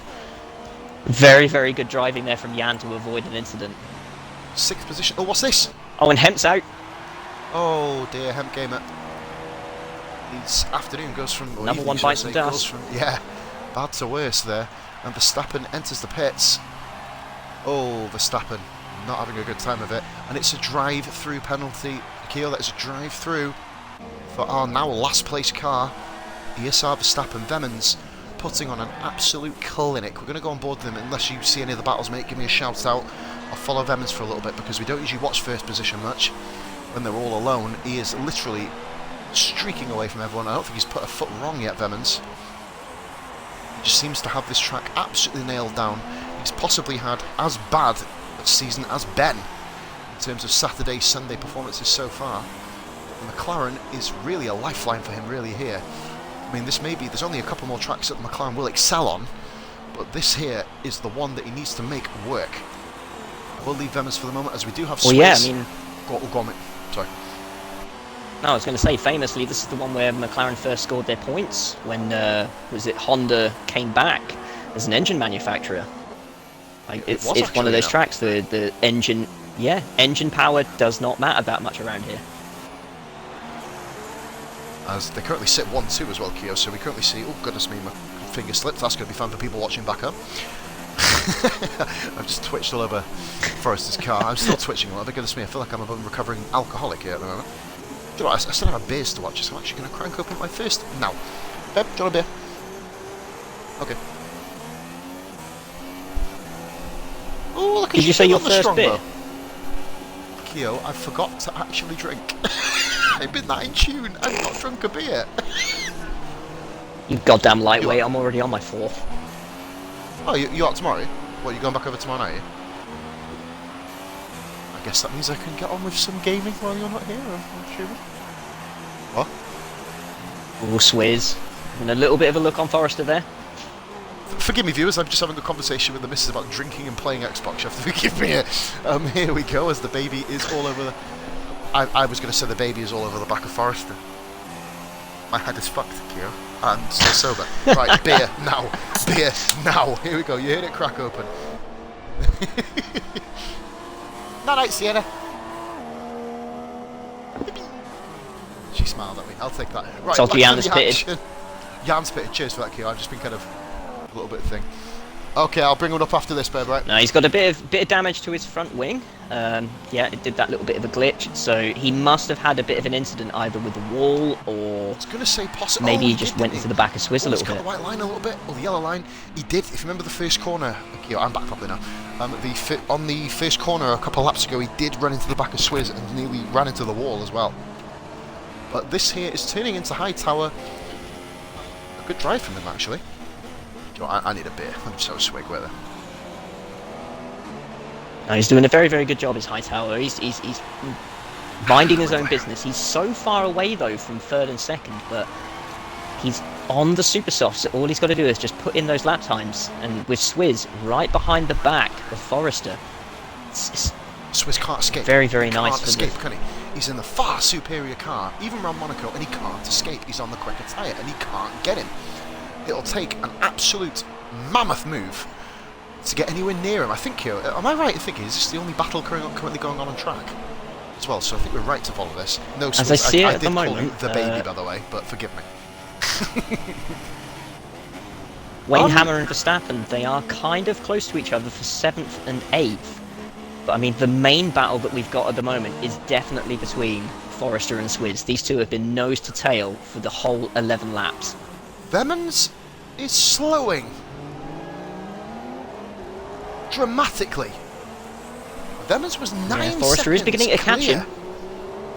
Very, very good driving there from Jan to avoid an incident. 6th position. Oh, what's this? Oh, and Hemp's out. Oh dear, Hemp Gamer. His afternoon goes from... Number one bites the dust. Yeah, bad to worse there. And Verstappen enters the pits. Oh, Verstappen not having a good time of it. And it's a drive-through penalty. Keo, that is a drive-through for our now last place car. ESR Verstappen Vemmans putting on an absolute clinic. We're going to go on board with them unless you see any of the battles, mate. Give me a shout out. I'll follow Vemmans for a little bit because we don't usually watch first position much. When they're all alone, he is literally streaking away from everyone. I don't think he's put a foot wrong yet, Vemmans. He just seems to have this track absolutely nailed down. He's possibly had as bad a season as Ben in terms of Saturday, Sunday performances so far. The McLaren is really a lifeline for him, really, here. I mean, this may be, there's only a couple more tracks that the McLaren will excel on, but this here is the one that he needs to make work. We'll leave Vemmans for the moment, as we do have Swizz. Well, yeah, I mean... Go on, mate. Sorry. No, I was going to say, famously, this is the one where McLaren first scored their points when, was it Honda came back as an engine manufacturer. Like, it's one of those tracks, the engine... Yeah, engine power does not matter that much around here. As they currently sit 1-2 as well, Keo, so we currently see... Oh, goodness me, my finger slipped. That's going to be fun for people watching back home. I've just twitched all over Forrester's car. I'm still twitching a little bit. Goodness me, I feel like I'm a recovering alcoholic here at the moment. Do you know what? I still have beers to watch, so I'm actually going to crank open my first now. Babe, do you want a beer? Okay. Oh, look at Did you say your first Strongbow. beer? Keo, I forgot to actually drink. I've been that in tune. I've not drunk a beer. You goddamn lightweight, I'm already on my 4th. Oh, you out tomorrow? What, you going back over tomorrow night? I guess that means I can get on with some gaming while you're not here, I'm assuming. What? Oh, Swizz. And a little bit of a look on Forrester there. Forgive me, viewers, I'm just having a conversation with the missus about drinking and playing Xbox. You have to forgive me here. Here we go, as the baby is all over the... I was going to say the baby is all over the back of Forrester. My head is fucked, Keo. And still sober. Right, beer, now. Beer, now. Here we go, you heard it crack open. Night, Sienna. She smiled at me. I'll take that. Right, Told you Jan's pitted. Jan's pitted. Cheers for that, Keo. I've just been kind of a little bit thing. Okay, I'll bring one up after this, babe, right? No, he's got a bit of damage to his front wing. Yeah, it did that little bit of a glitch. So he must have had a bit of an incident either with the wall or... I was going to say possibly... Maybe he just went into the back of Swizz a little bit. He's got the white line a little bit, or the yellow line. He did, if you remember the first corner... Okay, I'm back properly now. On the first corner a couple of laps ago, he did run into the back of Swizz and nearly ran into the wall as well. But this here is turning into high tower. A good drive from him, actually. Do you know what, I need a beer. I'm so swig with it. No, he's doing a very, very good job, his Hightower. He's minding his own business. He's so far away, though, from 3rd and 2nd, but he's on the super softs, so all he's got to do is just put in those lap times. And with Swizz right behind the back of Forrester, it's Swiss can't escape. Very, very he nice can't for escape, this. can he? He's in the far superior car, even around Monaco, and he can't escape. He's on the quicker tyre, and he can't get him. It'll take an absolute mammoth move to get anywhere near him. I think here, am I right in thinking, is this the only battle currently going on track as well? So I think we're right to follow this. No, As I see it at the did call moment, him the baby, by the way, but forgive me. Wayne Hammer and Verstappen, they are kind of close to each other for 7th and 8th. But I mean, the main battle that we've got at the moment is definitely between Forrester and Swizz. These two have been nose to tail for the whole 11 laps. Vemmans is slowing dramatically. Vemmans was 9 seconds. Forrester is beginning to catch him.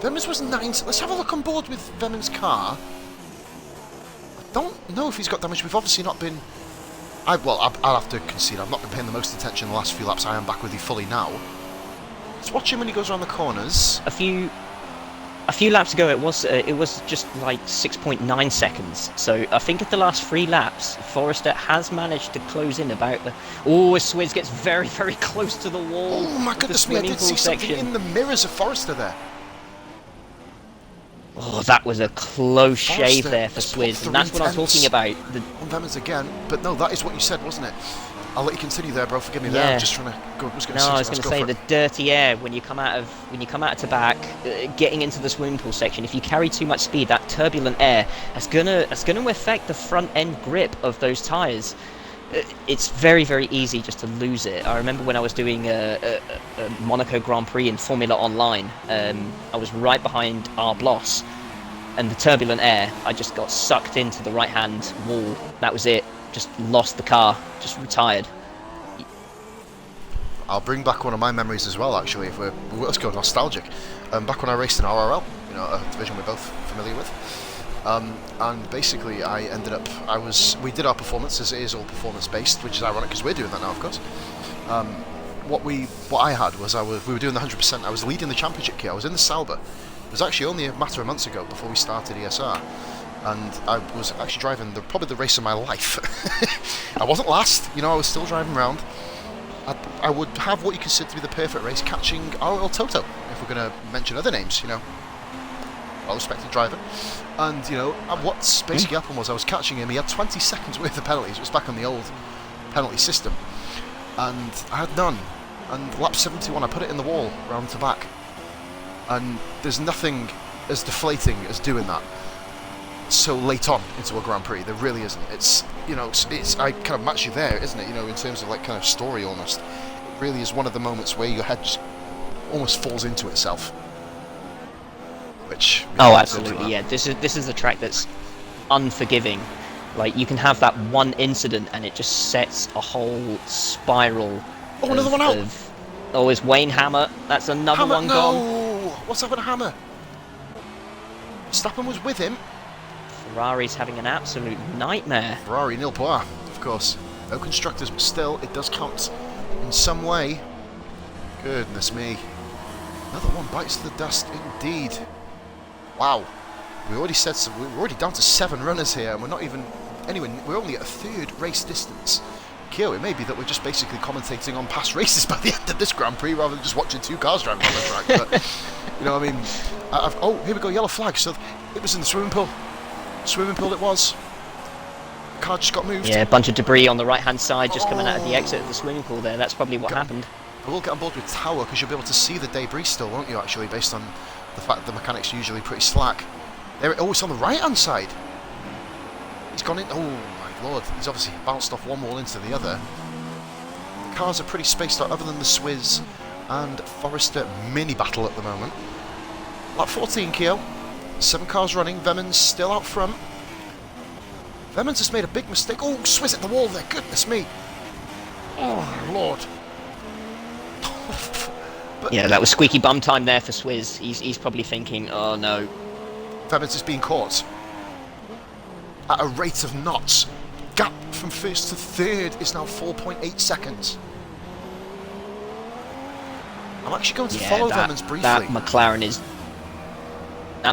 Vemmans was 9. Let's have a look on board with Vemmans' car. I don't know if he's got damage. We've obviously not been. I'll have to concede. I've not been paying the most attention the last few laps. I am back with you fully now. Let's watch him when he goes around the corners. A few laps ago, it was just like 6.9 seconds. So I think at the last 3 laps, Forrester has managed to close in about the. Oh, Swizz gets very, very close to the wall. Oh my goodness me! I did see something in the mirrors of Forrester there. Oh, that was a close shave there for Swizz, and that's what I'm talking about. On Vemmans again, but no, that is what you said, wasn't it? I'll let you continue there, bro. Forgive me there. I'm just trying to go. I was going to say the dirty air when you come out to back, getting into the swimming pool section. If you carry too much speed, that turbulent air is gonna affect the front end grip of those tyres. It's very, very easy just to lose it. I remember when I was doing a Monaco Grand Prix in Formula Online, I was right behind our Bloss, and the turbulent air, I just got sucked into the right-hand wall. That was it. Just lost the car, just retired. I'll bring back one of my memories as well, actually, if let's go nostalgic. Back when I raced in RRL, a division we're both familiar with. And basically we did our performance, as it is all performance based, which is ironic because we're doing that now, of course. What I had was we were doing the 100%. I was leading the championship key. I was in the Sauber. It was actually only a matter of months ago before we started ESR, and I was actually driving probably the race of my life. I wasn't last, I was still driving around. I would have what you consider to be the perfect race, catching RL Toto, if we're going to mention other names, well-respected driver. And, what's basically happened was I was catching him. He had 20 seconds worth of penalties. It was back on the old penalty system. And I had none. And lap 71, I put it in the wall, round to back. And there's nothing as deflating as doing that so late on into a Grand Prix. There really isn't. It's, I kind of match you there, isn't it? In terms of like kind of story almost. It really is one of the moments where your head just almost falls into itself. Which, absolutely, yeah. This is a track that's unforgiving. Like, you can have that one incident and it just sets a whole spiral. Oh, another one out. It's Wayne Hammer. That's another one gone. What's happened to Hammer? Verstappen was with him. Ferrari's having an absolute nightmare. Ferrari nil points, of course. No constructors, but still, it does count in some way. Goodness me. Another one bites the dust, indeed. Wow. We're already down to 7 runners here, and we're not even anywhere. We're only at a 3rd race distance. Kyo, it may be that we're just basically commentating on past races by the end of this Grand Prix rather than just watching 2 cars driving on the track. But, here we go, yellow flag. So it was in the swimming pool. Swimming pool it was. The car just got moved. Yeah, a bunch of debris on the right-hand side just coming out of the exit of the swimming pool there. That's probably what happened. I will get on board with Tower because you'll be able to see the debris still, won't you, actually, based on the fact that the mechanics are usually pretty slack. It's on the right-hand side. He's gone in. Oh, my lord. He's obviously bounced off one wall into the other. The cars are pretty spaced out, other than the Swizz and Forrester mini battle at the moment. Lap 14, Kyo. 7 cars running. Vemmans still out front. Vemmans has made a big mistake. Oh, Swizz at the wall there. Goodness me. Oh, lord. But yeah, that was squeaky bum time there for Swizz. He's probably thinking, oh no. Vemmans is being caught at a rate of knots. Gap from 1st to 3rd is now 4.8 seconds. I'm actually going to follow Vemmans briefly. That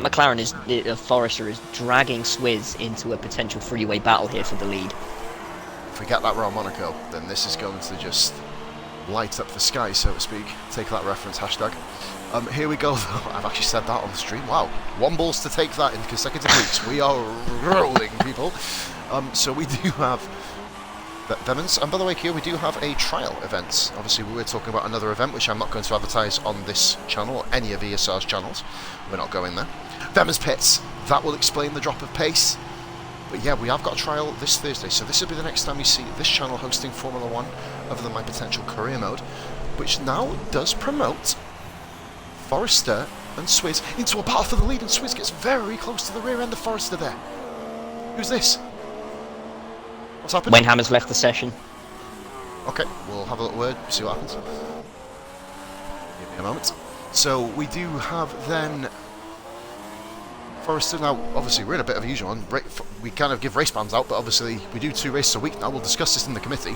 McLaren is Forrester is dragging Swizz into a potential freeway battle here for the lead. If we get that round Monaco, then this is going to just light up the sky, so to speak. Take that reference, hashtag. Here we go. I've actually said that on the stream. Wow, 1 balls to take that in consecutive weeks. We are rolling, people. So we do have Vemans, and by the way, here we do have a trial event. Obviously, we were talking about another event, which I'm not going to advertise on this channel or any of ESR's channels. We're not going there. Vemans Pits, that will explain the drop of pace. But yeah, we have got a trial this Thursday, so this will be the next time you see this channel hosting Formula 1, other than my potential career mode, which now does promote Forrester and Swizz into a battle for the lead, and Swizz gets very close to the rear end of Forrester there. Who's this? What's happened? Wenhammer's left the session. Okay, we'll have a little word, see what happens. Give me a moment. So we do have then Forrester. Now, obviously, we're in a bit of a usual one. We kind of give race plans out, but obviously we do 2 races a week now. We'll discuss this in the committee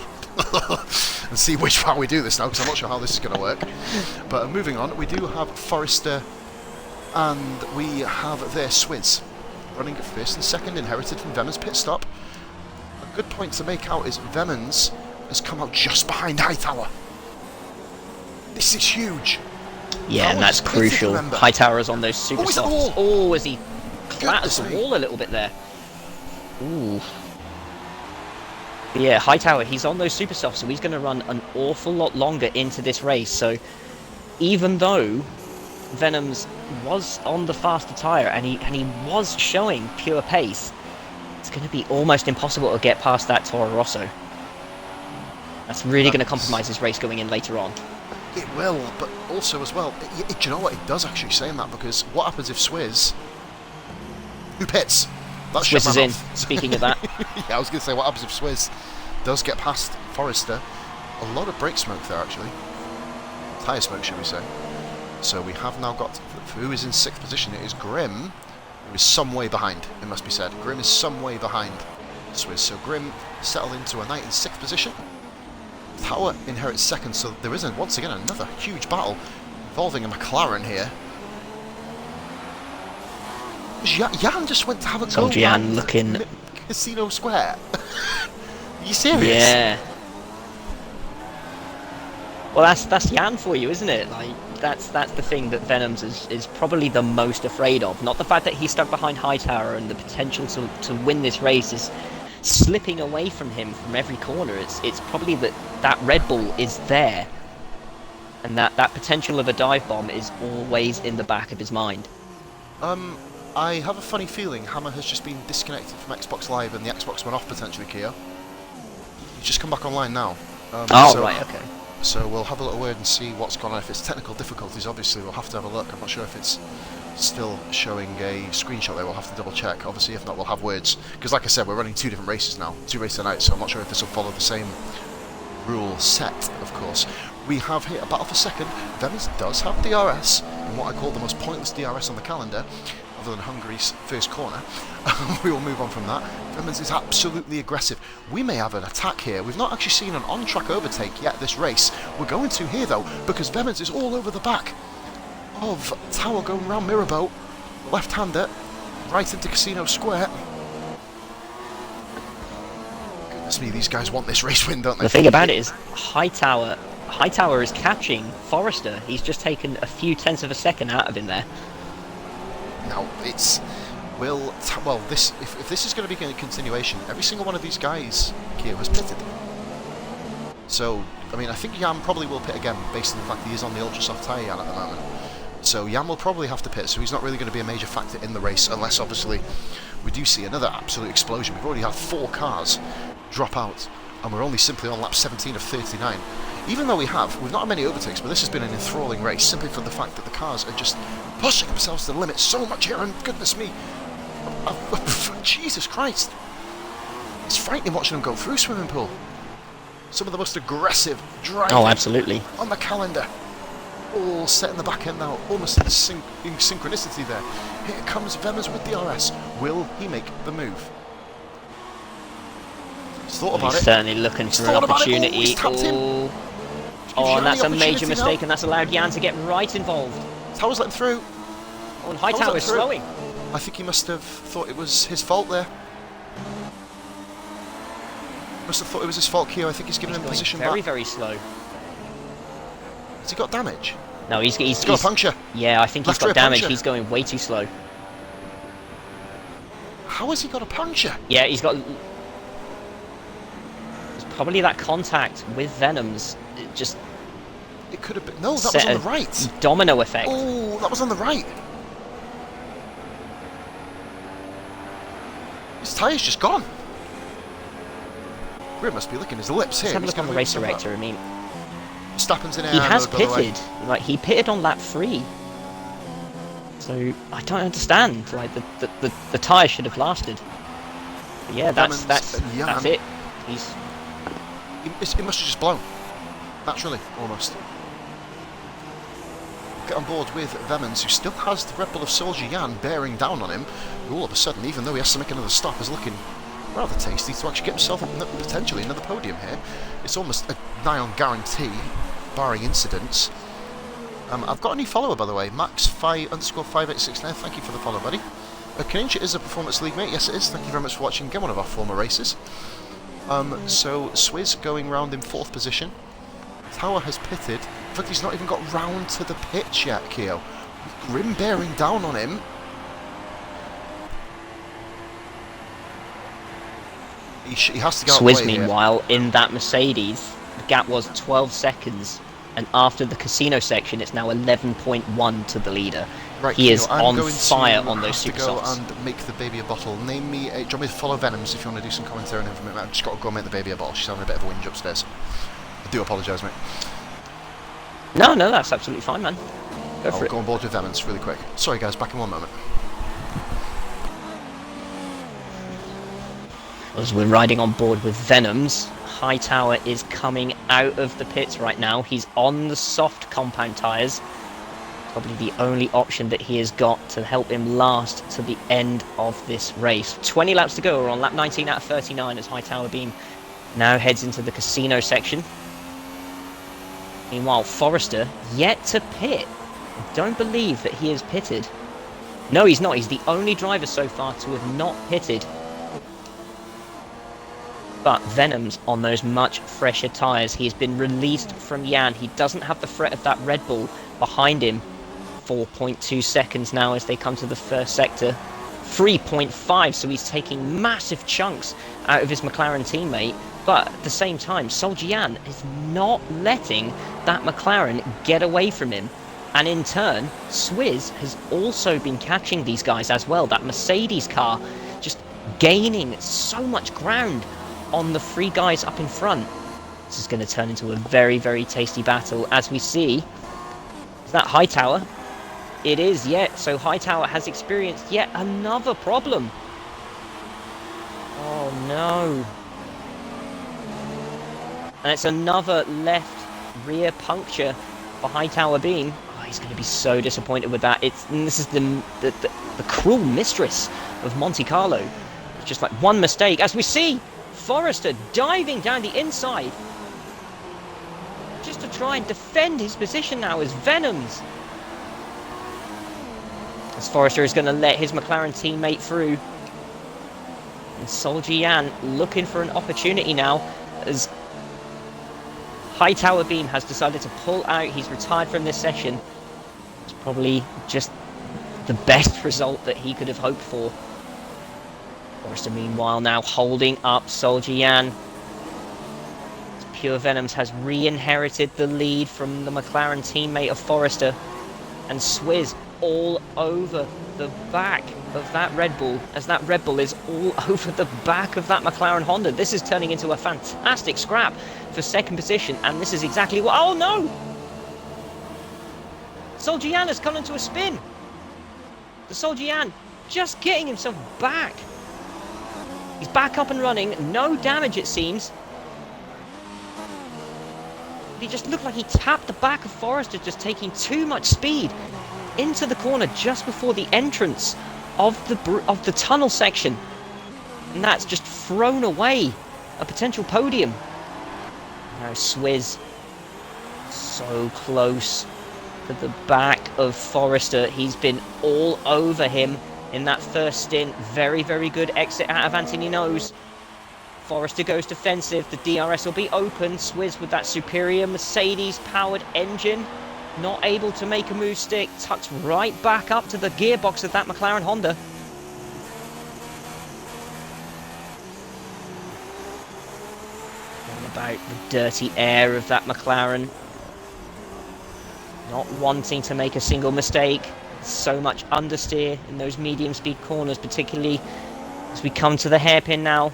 and see which one we do this now, because I'm not sure how this is going to work. But moving on, we do have Forrester and we have their Swizz running at first and second, inherited from Vemans' pit stop. A good point to make out is Vemans has come out just behind Hightower. This is huge. Yeah, and that's crucial. Hightower's on those super softs. Oh, as he clatters the wall a little bit there. Ooh. But yeah, Hightower, he's on those super softs, so he's going to run an awful lot longer into this race. So even though Venoms was on the faster tyre and he was showing pure pace, it's going to be almost impossible to get past that Toro Rosso. That's really going to compromise his race going in later on. It will, but also as well, do you know what, it does actually saying that, because what happens if Swizz... Who pits? That's Swizz is in, speaking of that. Yeah, I was going to say, what happens if Swizz does get past Forrester? A lot of brake smoke there, actually. Tyre smoke, should we say. So we have now got... Who is in 6th position? It is Grim, who is some way behind, it must be said. Grim is some way behind Swizz. So Grim settled into a night in 6th position. Tower inherits 2nd, so there is, once again, another huge battle involving a McLaren here. Jan just went to have a go Jan looking... Casino Square. Are you serious? Yeah. Well, that's Jan for you, isn't it? Like, that's the thing that Venoms is probably the most afraid of. Not the fact that he's stuck behind Hightower and the potential to win this race is slipping away from him from every corner. It's probably that Red Bull is there, and that potential of a dive bomb is always in the back of his mind. I have a funny feeling Hammer has just been disconnected from Xbox Live and the Xbox One off potentially, Kia. He's just come back online now. Right, okay. So we'll have a little word and see what's gone on. If it's technical difficulties, obviously we'll have to have a look. I'm not sure if it's still showing a screenshot there. We'll have to double check. Obviously, if not, we'll have words. Because like I said, we're running 2 different races now. 2 races a night, so I'm not sure if this will follow the same rule set, of course. We have here a battle for 2nd. Vemans does have DRS, and what I call the most pointless DRS on the calendar, other than Hungary's first corner. We will move on from that. Vemans is absolutely aggressive. We may have an attack here. We've not actually seen an on-track overtake yet this race. We're going to here, though, because Vemans is all over the back of Tower going round Mirabeau, left-hander, right into Casino Square. Goodness me, these guys want this race win, don't they? The thing about it is, Hightower is catching Forrester. He's just taken a few tenths of a second out of him there. Now, it's... if this is going to be a continuation, every single one of these guys here has pitted. So, I mean, I think Jan probably will pit again, based on the fact he is on the ultra-soft tyre, Jan, at the moment. So Jan will probably have to pit, so he's not really going to be a major factor in the race, unless, obviously, we do see another absolute explosion. We've already had 4 cars drop out, and we're only simply on lap 17 of 39. Even though we've not had many overtakes, but this has been an enthralling race, simply for the fact that the cars are just pushing themselves to the limit so much here, and goodness me, Jesus Christ. It's frightening watching them go through swimming pool. Some of the most aggressive driving absolutely. on the calendar. All set in the back end now, almost in synchronicity there. Here comes Vemans with DRS. Will he make the move? He's thought about it. He's certainly looking for an opportunity. And that's a major mistake, and that's allowed Jan to get right involved. Tower's letting through. Oh, and Hightower's slowing. I think he must have thought it was his fault there. Must have thought it was his fault, Keo. I think he's given him position back. Very, very slow. Has he got damage? No, he's got a puncture. Yeah, I think he's Left rear got damage. puncture. He's going way too slow. How has he got a puncture? Yeah, he's got... It's probably that contact with Venoms. It just... It could have been... No, that was on the right. Domino effect. Oh, that was on the right. His tyre's just gone. Grim must be licking his lips here. Let's have a look on the race director. I mean, Verstappen's in air. he has pitted. Like, he pitted on lap 3. So I don't understand. Like, the tyre should have lasted. But yeah, that's it. It must have just blown. Naturally, almost. Get on board with Vemans, who still has the Red Bull of Soldier Jan bearing down on him, who all of a sudden, even though he has to make another stop, is looking rather tasty to actually get himself potentially another podium here. It's almost a nigh on guarantee, barring incidents. I've got a new follower, by the way, Max_5869. Thank you for the follow, buddy. Kanincha is a Performance League mate. Yes, it is. Thank you very much for watching again, one of our former races. So Swizz going round in 4th position. Tower has pitted. In fact, he's not even got round to the pitch yet, Keo. Grim bearing down on him. He has to go out Swizz, the way meanwhile, in that Mercedes, the gap was 12 seconds. And after the casino section, it's now 11.1 to the leader. Right, he is I'm on going fire to on those super go softs. and make the baby a bottle. Name me. Do you want me to follow Venoms if you want to do some commentary on him? I've just got to go make the baby a bottle. She's having a bit of a whinge upstairs. I do apologise, mate. No, that's absolutely fine, man. Go for I'll it. go on board with Venoms really quick. Sorry, guys. Back in one moment. As we're riding on board with Venoms, Hightower is coming out of the pits right now. He's on the soft compound tyres. Probably the only option that he has got to help him last to the end of this race. 20 laps to go. We're on lap 19 out of 39 as Hightower Beam now heads into the casino section. Meanwhile, Forrester yet to pit. I don't believe that he has pitted. No, he's not. He's the only driver so far to have not pitted. But Venom's on those much fresher tyres. He has been released from Jan. He doesn't have the threat of that Red Bull behind him. 4.2 seconds now as they come to the first sector. 3.5, so he's taking massive chunks out of his McLaren teammate. But at the same time, Soldier Jan is not letting that McLaren get away from him. And in turn, Swizz has also been catching these guys as well. That Mercedes car just gaining so much ground on the 3 guys up in front. This is going to turn into a very, very tasty battle. As we see, is that Hightower? It is, yeah. So Hightower has experienced yet another problem. Oh no. And it's another left rear puncture for Hightower Beam. Oh, he's going to be so disappointed with that. This is the cruel mistress of Monte Carlo. It's just like one mistake. As we see, Forrester diving down the inside just to try and defend his position now as Venoms. As Forrester is going to let his McLaren teammate through. And Soldier Jan looking for an opportunity now as Hightower Beam has decided to pull out. He's retired from this session. It's probably just the best result that he could have hoped for. Forrester meanwhile now holding up Soldier Jan. Pure Venoms has re-inherited the lead from the McLaren teammate of Forrester. And Swizz all over the back of that Red Bull, as that Red Bull is all over the back of that McLaren Honda. This is turning into a fantastic scrap for second position, and this is exactly what... Oh no! Soldier Jan has come into a spin. The Soldier Jan just getting himself back. He's back up and running, no damage it seems. He just looked like he tapped the back of Forrester, just taking too much speed into the corner just before the entrance of the tunnel section. And that's just thrown away a potential podium. Now Swizz so close to the back of Forrester. He's been all over him in that first stint. Very, very good exit out of Anthony Nose. Forrester goes defensive. The DRS will be open. Swizz with that superior Mercedes-powered engine. Not able to make a move stick. Tucks right back up to the gearbox of that McLaren Honda. All about the dirty air of that McLaren. Not wanting to make a single mistake. So much understeer in those medium speed corners, particularly as we come to the hairpin now.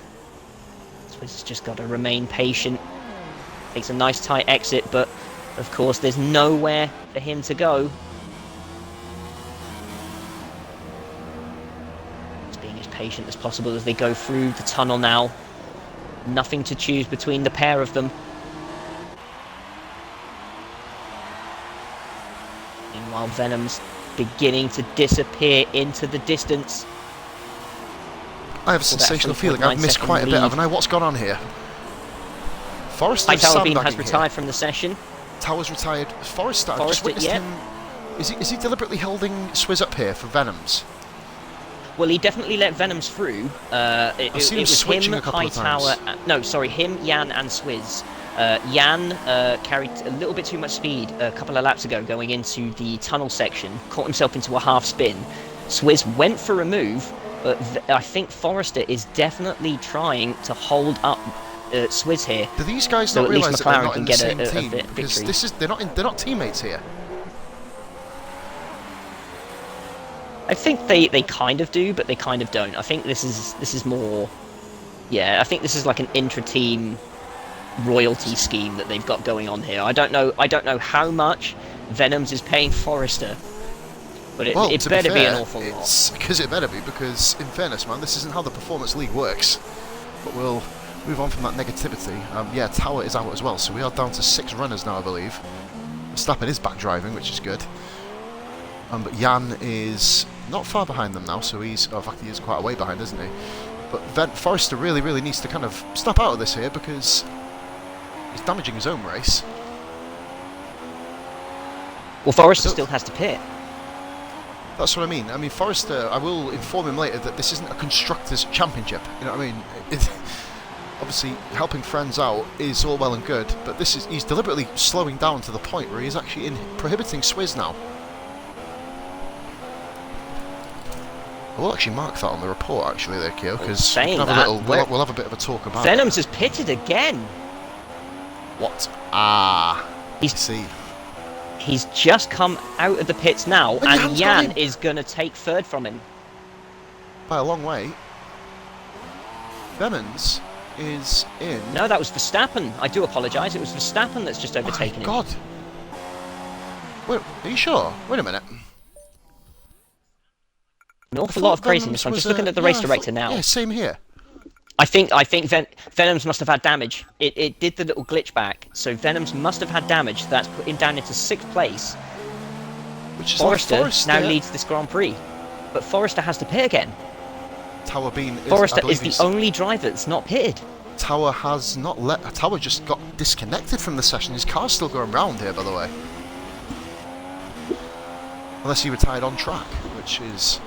Swizz has just got to remain patient. Takes a nice tight exit, but of course there's nowhere for him to go. Just being as patient as possible as they go through the tunnel now. Nothing to choose between the pair of them. Meanwhile, Venom's beginning to disappear into the distance. I have a sensational feeling I've missed quite a bit, haven't I? What's gone on here? Forrester's sandbagging has retired from the session. Tower's retired. Forrester, I've just witnessed him. Is he deliberately holding Swizz up here for Venoms? Well, he definitely let Venoms through. I've seen him switching a couple of times. No, sorry, him, Jan, and Swizz. Jan carried a little bit too much speed a couple of laps ago going into the tunnel section, caught himself into a half spin. Swizz went for a move, but I think Forrester is definitely trying to hold up Swizz here. Do these guys so not realise that they're not can in the get same a team? victory. Because they're not teammates here. I think they kind of do, but they kind of don't. I think this is more, yeah. I think this is like an intra-team royalty scheme that they've got going on here. I don't know how much Venoms is paying Forrester, but it better be an awful lot. Because it better be, because in fairness, man, this isn't how the Performance League works. But we'll move on from that negativity. Yeah, Tower is out as well, so we are down to 6 runners now, I believe. Verstappen is back driving, which is good. But Jan is not far behind them now, so he's... Oh, in fact, he is quite a way behind, isn't he? But Forrester really needs to kind of snap out of this here, because he's damaging his own race. Well, Forrester still has to pit. That's what I mean. I mean, Forrester, I will inform him later that this isn't a Constructors' Championship. You know what I mean? Obviously, helping friends out is all well and good, but he's deliberately slowing down to the point where he's actually prohibiting Swizz now. I will actually mark that on the report, actually, there, Kyo, because we'll have a bit of a talk about Venoms has pitted again. What? Ah, I see. He's just come out of the pits now, and Jan is going to take third from him. By a long way. Venoms is in... No, that was Verstappen. I do apologise. It was Verstappen that's just overtaken him. God. Wait, are you sure? Wait a minute. An awful lot of craziness. I'm just looking at the race director now. Yeah, same here. I think Venoms must have had damage. It did the little glitch back, so Venoms must have had damage. That's put him down into 6th place. Which is Forrester now leads this Grand Prix, but Forrester has to pit again. Forrester is the only driver that's not pitted. Tower has not let... Tower just got disconnected from the session. His car's still going round here, by the way. Unless he retired on track, which is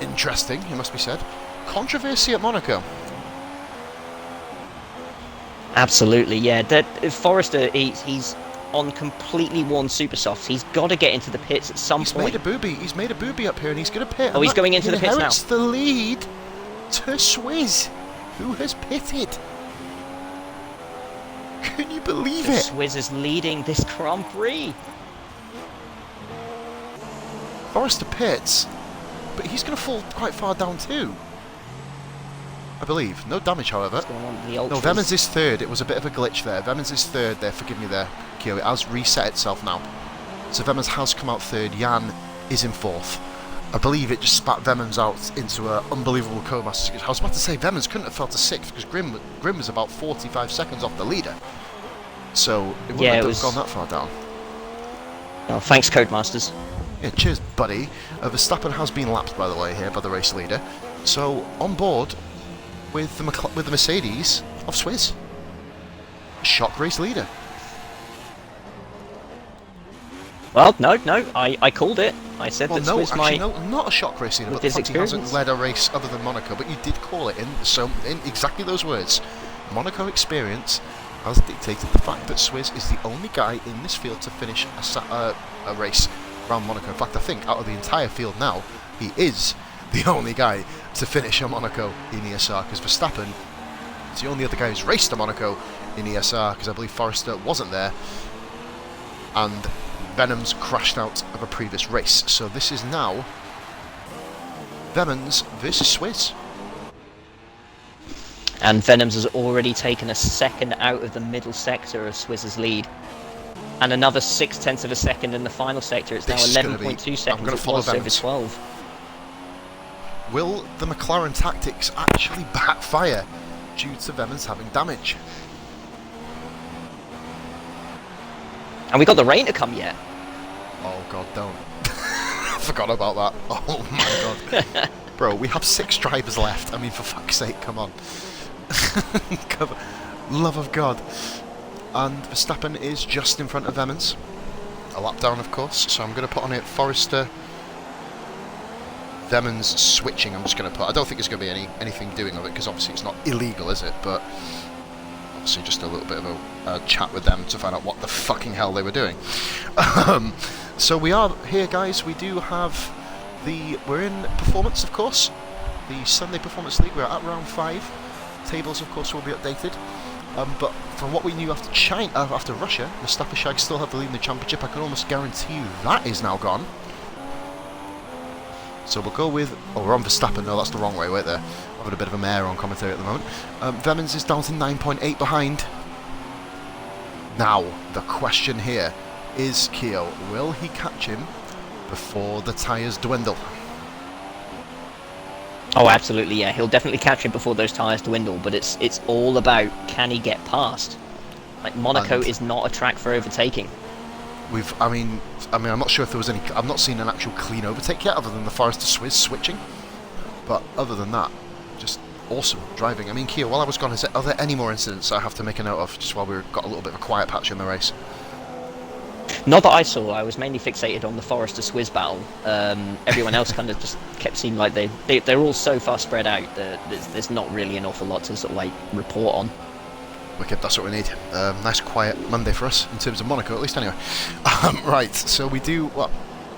interesting, it must be said. Controversy at Monaco. Absolutely, yeah. Forrester, he's on completely worn super softs. He's got to get into the pits at some point. He's made a booby up here, and he's going to pit. Oh, he's going into the pits now. Inherits the lead to Swizz, who has pitted. Can you believe it? Swizz is leading this Grand Prix. Forrester pits, but he's going to fall quite far down too. I believe. No damage, however. No, Vemans is 3rd. It was a bit of a glitch there. Vemans is 3rd there. Forgive me there, Kyo. It has reset itself now. So Vemans has come out 3rd. Jan is in 4th. I believe it just spat Vemans out into an unbelievable coma. I was about to say Vemans couldn't have fell to 6th because Grim was about 45 seconds off the leader. So it wouldn't have gone that far down. Oh, thanks, Codemasters. Yeah, cheers, buddy. Verstappen has been lapped, by the way, here by the race leader. So on board with the Mercedes of Swizz. Shock race leader. Well, no, I called it. I said that Swizz might... No, not a shock race leader, but the fact he hasn't led a race other than Monaco, but you did call it in exactly those words. Monaco experience has dictated the fact that Swizz is the only guy in this field to finish a race around Monaco. In fact, I think out of the entire field now, he is the only guy to finish a Monaco in ESR, because Verstappen is the only other guy who's raced a Monaco in ESR, because I believe Forrester wasn't there, and Venom's crashed out of a previous race. So this is now Vemans versus Swizz. And Venoms has already taken a second out of the middle sector of Swizz's lead. And another 0.6 of a second in the final sector. It's now 11.2 seconds. It was over 12. Will the McLaren tactics actually backfire due to Vemans having damage? And we got the rain to come yet. Oh god, don't. Forgot about that. Oh my god. Bro, we have 6 drivers left. I mean, for fuck's sake, come on. Love of God. And Verstappen is just in front of Vemans. A lap down, of course. So I'm going to put on it Forrester, Vemans switching. I'm just going to put. I don't think there's going to be anything doing of it, because obviously it's not illegal, is it? But obviously just a little bit of a chat with them to find out what the fucking hell they were doing. So we are here, guys. We do have we're in performance, of course. The Sunday Performance League. We're at round 5. Tables, of course, will be updated. But from what we knew after Russia, Mustafa Shag still have the lead in the championship. I can almost guarantee you that is now gone. So we'll go with... Oh, we're on Verstappen. No, that's the wrong way. Wait there. I'm having a bit of a mare on commentary at the moment. Vemans is down to 9.8 behind. Now, the question here is, Keo, will he catch him before the tyres dwindle? Oh, absolutely, yeah. He'll definitely catch him before those tyres dwindle, but it's all about, can he get past? Like, Monaco is not a track for overtaking. I mean, I'm not sure if there was any... I've not seen an actual clean overtake yet, other than the Forrester Swizz switching. But other than that, just awesome driving. I mean, Kia, while I was gone, are there any more incidents I have to make a note of, just while we've got a little bit of a quiet patch in the race? Not that I saw. I was mainly fixated on the Forrester Swizz battle. Everyone else kind of just kept seeming like they're all so far spread out that there's not really an awful lot to sort of like report on. Wicked, that's what we need. Nice quiet Monday for us, in terms of Monaco at least anyway. Right, so we do... Well,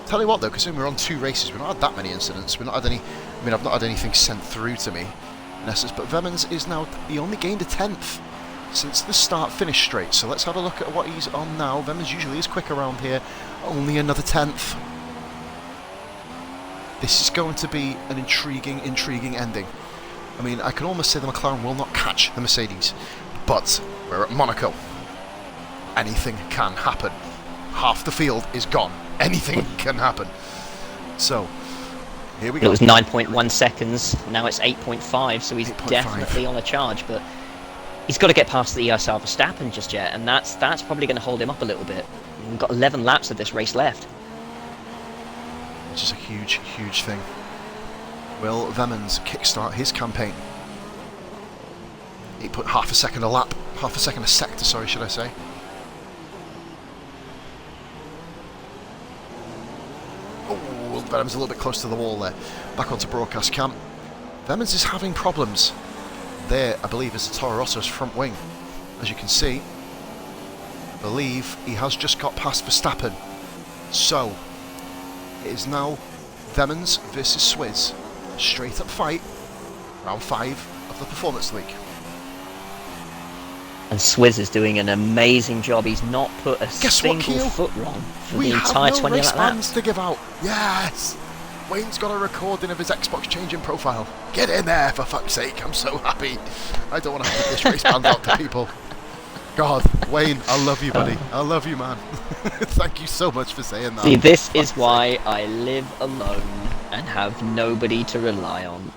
tell you what though, considering we're on 2 races, we've not had that many incidents. We've not had any... I mean, I've not had anything sent through to me, in essence, but Vemans is now... He only gained a 10th since the start-finish straight, so let's have a look at what he's on now. Vemans usually is quick around here, only another 10th. This is going to be an intriguing ending. I mean, I can almost say the McLaren will not catch the Mercedes, but we're at Monaco. Anything can happen. Half the field is gone. Anything can happen. So, here we go. It was 9.1 seconds, now it's 8.5, so he's 8.5. definitely on a charge, but he's got to get past the ESR Verstappen just yet, and that's probably going to hold him up a little bit. We've got 11 laps of this race left. Which is a huge thing. Will Vemans kickstart his campaign? He put half a second a lap, half a second a sector, sorry, should I say. Oh, Vemans a little bit close to the wall there. Back onto broadcast cam. Vemans is having problems. There, I believe, is the Toro Rosso's front wing. As you can see, I believe he has just got past Verstappen. So, it is now Vemans versus Swizz. Straight up fight, round 5 of the Performance League. And Swizz is doing an amazing job. He's not put a single foot wrong for the entire 20 race laps. bands to give out. Yes! Wayne's got a recording of his Xbox changing profile. Get in there, for fuck's sake. I'm so happy. I don't want to have to give this race band out to people. God, Wayne, I love you, buddy. I love you, man. Thank you so much for saying that. See, this is why I live alone and have nobody to rely on.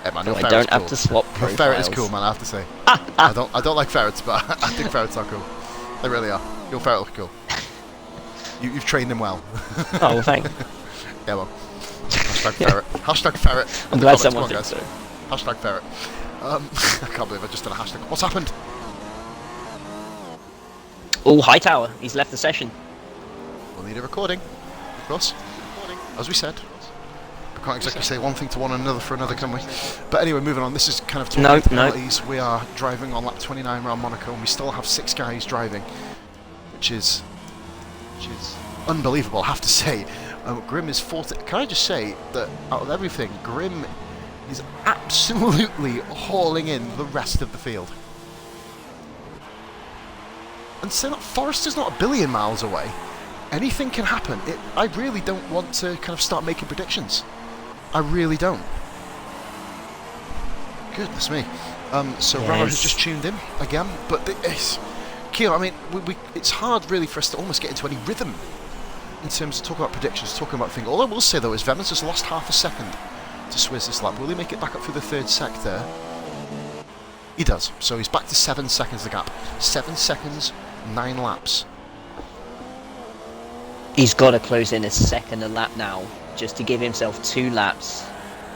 Hey, man, so I don't have to swap profiles. Your ferret is cool, man, I have to say. I don't like ferrets, but I think ferrets are cool. They really are. Your ferret looks cool. You've trained him well. Oh, well, thanks. Yeah, well. Hashtag ferret. Hashtag ferret. I'm glad someone thinks so. Hashtag ferret. I can't believe I just did a hashtag. What's happened? Oh, Hightower. He's left the session. We'll need a recording, of course. As we said. can't exactly say one thing to one and another for another, can we? But anyway, moving on. This is kind of talking No, penalties. We are driving on lap 29 around Monaco, and we still have 6 guys driving, which is unbelievable, I have to say. Grim is 40. Can I just say that out of everything, Grim is absolutely hauling in the rest of the field. And so that Forrester's not a billion miles away. Anything can happen. I really don't want to kind of start making predictions. I really don't. Goodness me. So Yes. Rara has just tuned in again, but Keo, I mean, it's hard really for us to almost get into any rhythm in terms of talking about predictions, talking about things. All I will say though is Vemans has lost half a second to Swizz this lap. Will he make it back up through the third sector? He does. So he's back to 7 seconds the gap. 7 seconds, 9 laps. He's got to close in a second a lap now, just to give himself 2 laps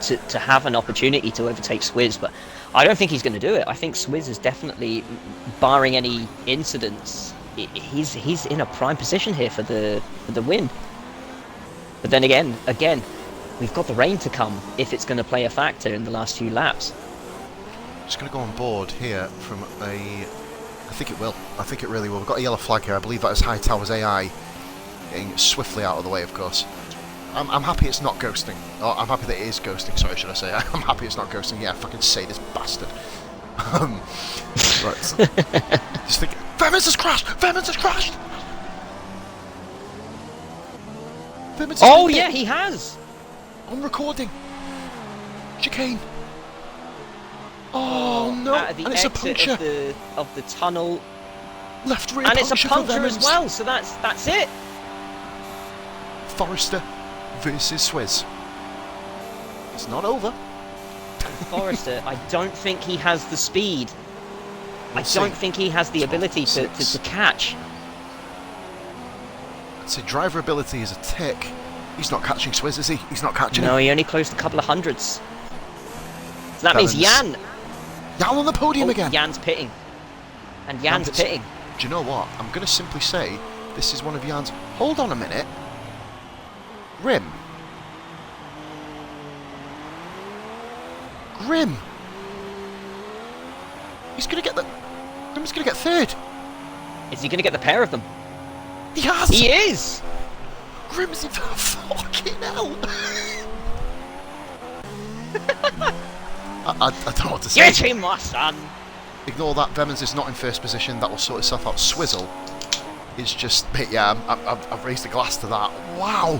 to have an opportunity to overtake Swizz. But I don't think he's going to do it. I think Swizz is definitely, barring any incidents, he's in a prime position here for the win. But then again, we've got the rain to come if it's going to play a factor in the last few laps. Just going to go on board here from a... I think it will. I think it really will. We've got a yellow flag here. I believe that is Hightower's AI getting swiftly out of the way, of course. I'm happy it's not ghosting. Oh, I'm happy that it is ghosting, sorry, should I say. I'm happy it's not ghosting. Yeah, fucking say this bastard. Right. Just think... Vemans has crashed! Vemans has crashed! Vemans has Oh been yeah, hit. he has! On recording. Chicane. Oh no! Out of the And it's a exit puncture. of the tunnel. Left rear And it's a for puncture as Vemans. well, so that's it. Forrester versus Swizz. It's not over. Forrester, I don't think he has the speed. We'll I don't see. think he has the 12, ability to 6. catch. I'd say driver ability is a tick. He's not catching Swizz, is he? He's not catching No, him. he only closed a couple of hundreds. So that means Vemans. Jan. Jan on the podium Oh, again. Jan's pitting. And Jan's Jan- pitting. Do you know what? I'm going to simply say this is one of Jan's... Hold on a minute. Grim. Grim. He's going to get the... Grim's going to get third. Is he going to get the pair of them? He has. He is! Grim's in fucking hell. I don't know what to say. Get him, my son! Ignore that. Vemans is not in first position. That will sort itself out. Swizzle is just... Yeah, I've raised a glass to that. Wow.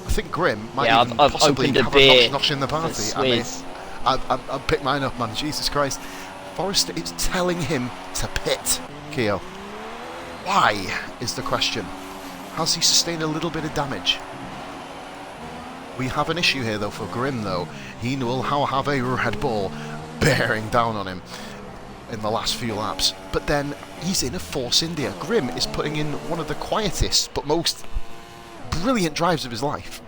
I think Grim might even I've possibly opened a have beer a notch in the party. for I mean, Swizz. I've picked mine up, man. Jesus Christ. Forrester is telling him to pit, Keo. Why is the question? Has he sustained a little bit of damage? We have an issue here, though, for Grim, though. He will have a Red Bull bearing down on him in the last few laps. But then he's in a Force India. Grim is putting in one of the quietest but most brilliant drives of his life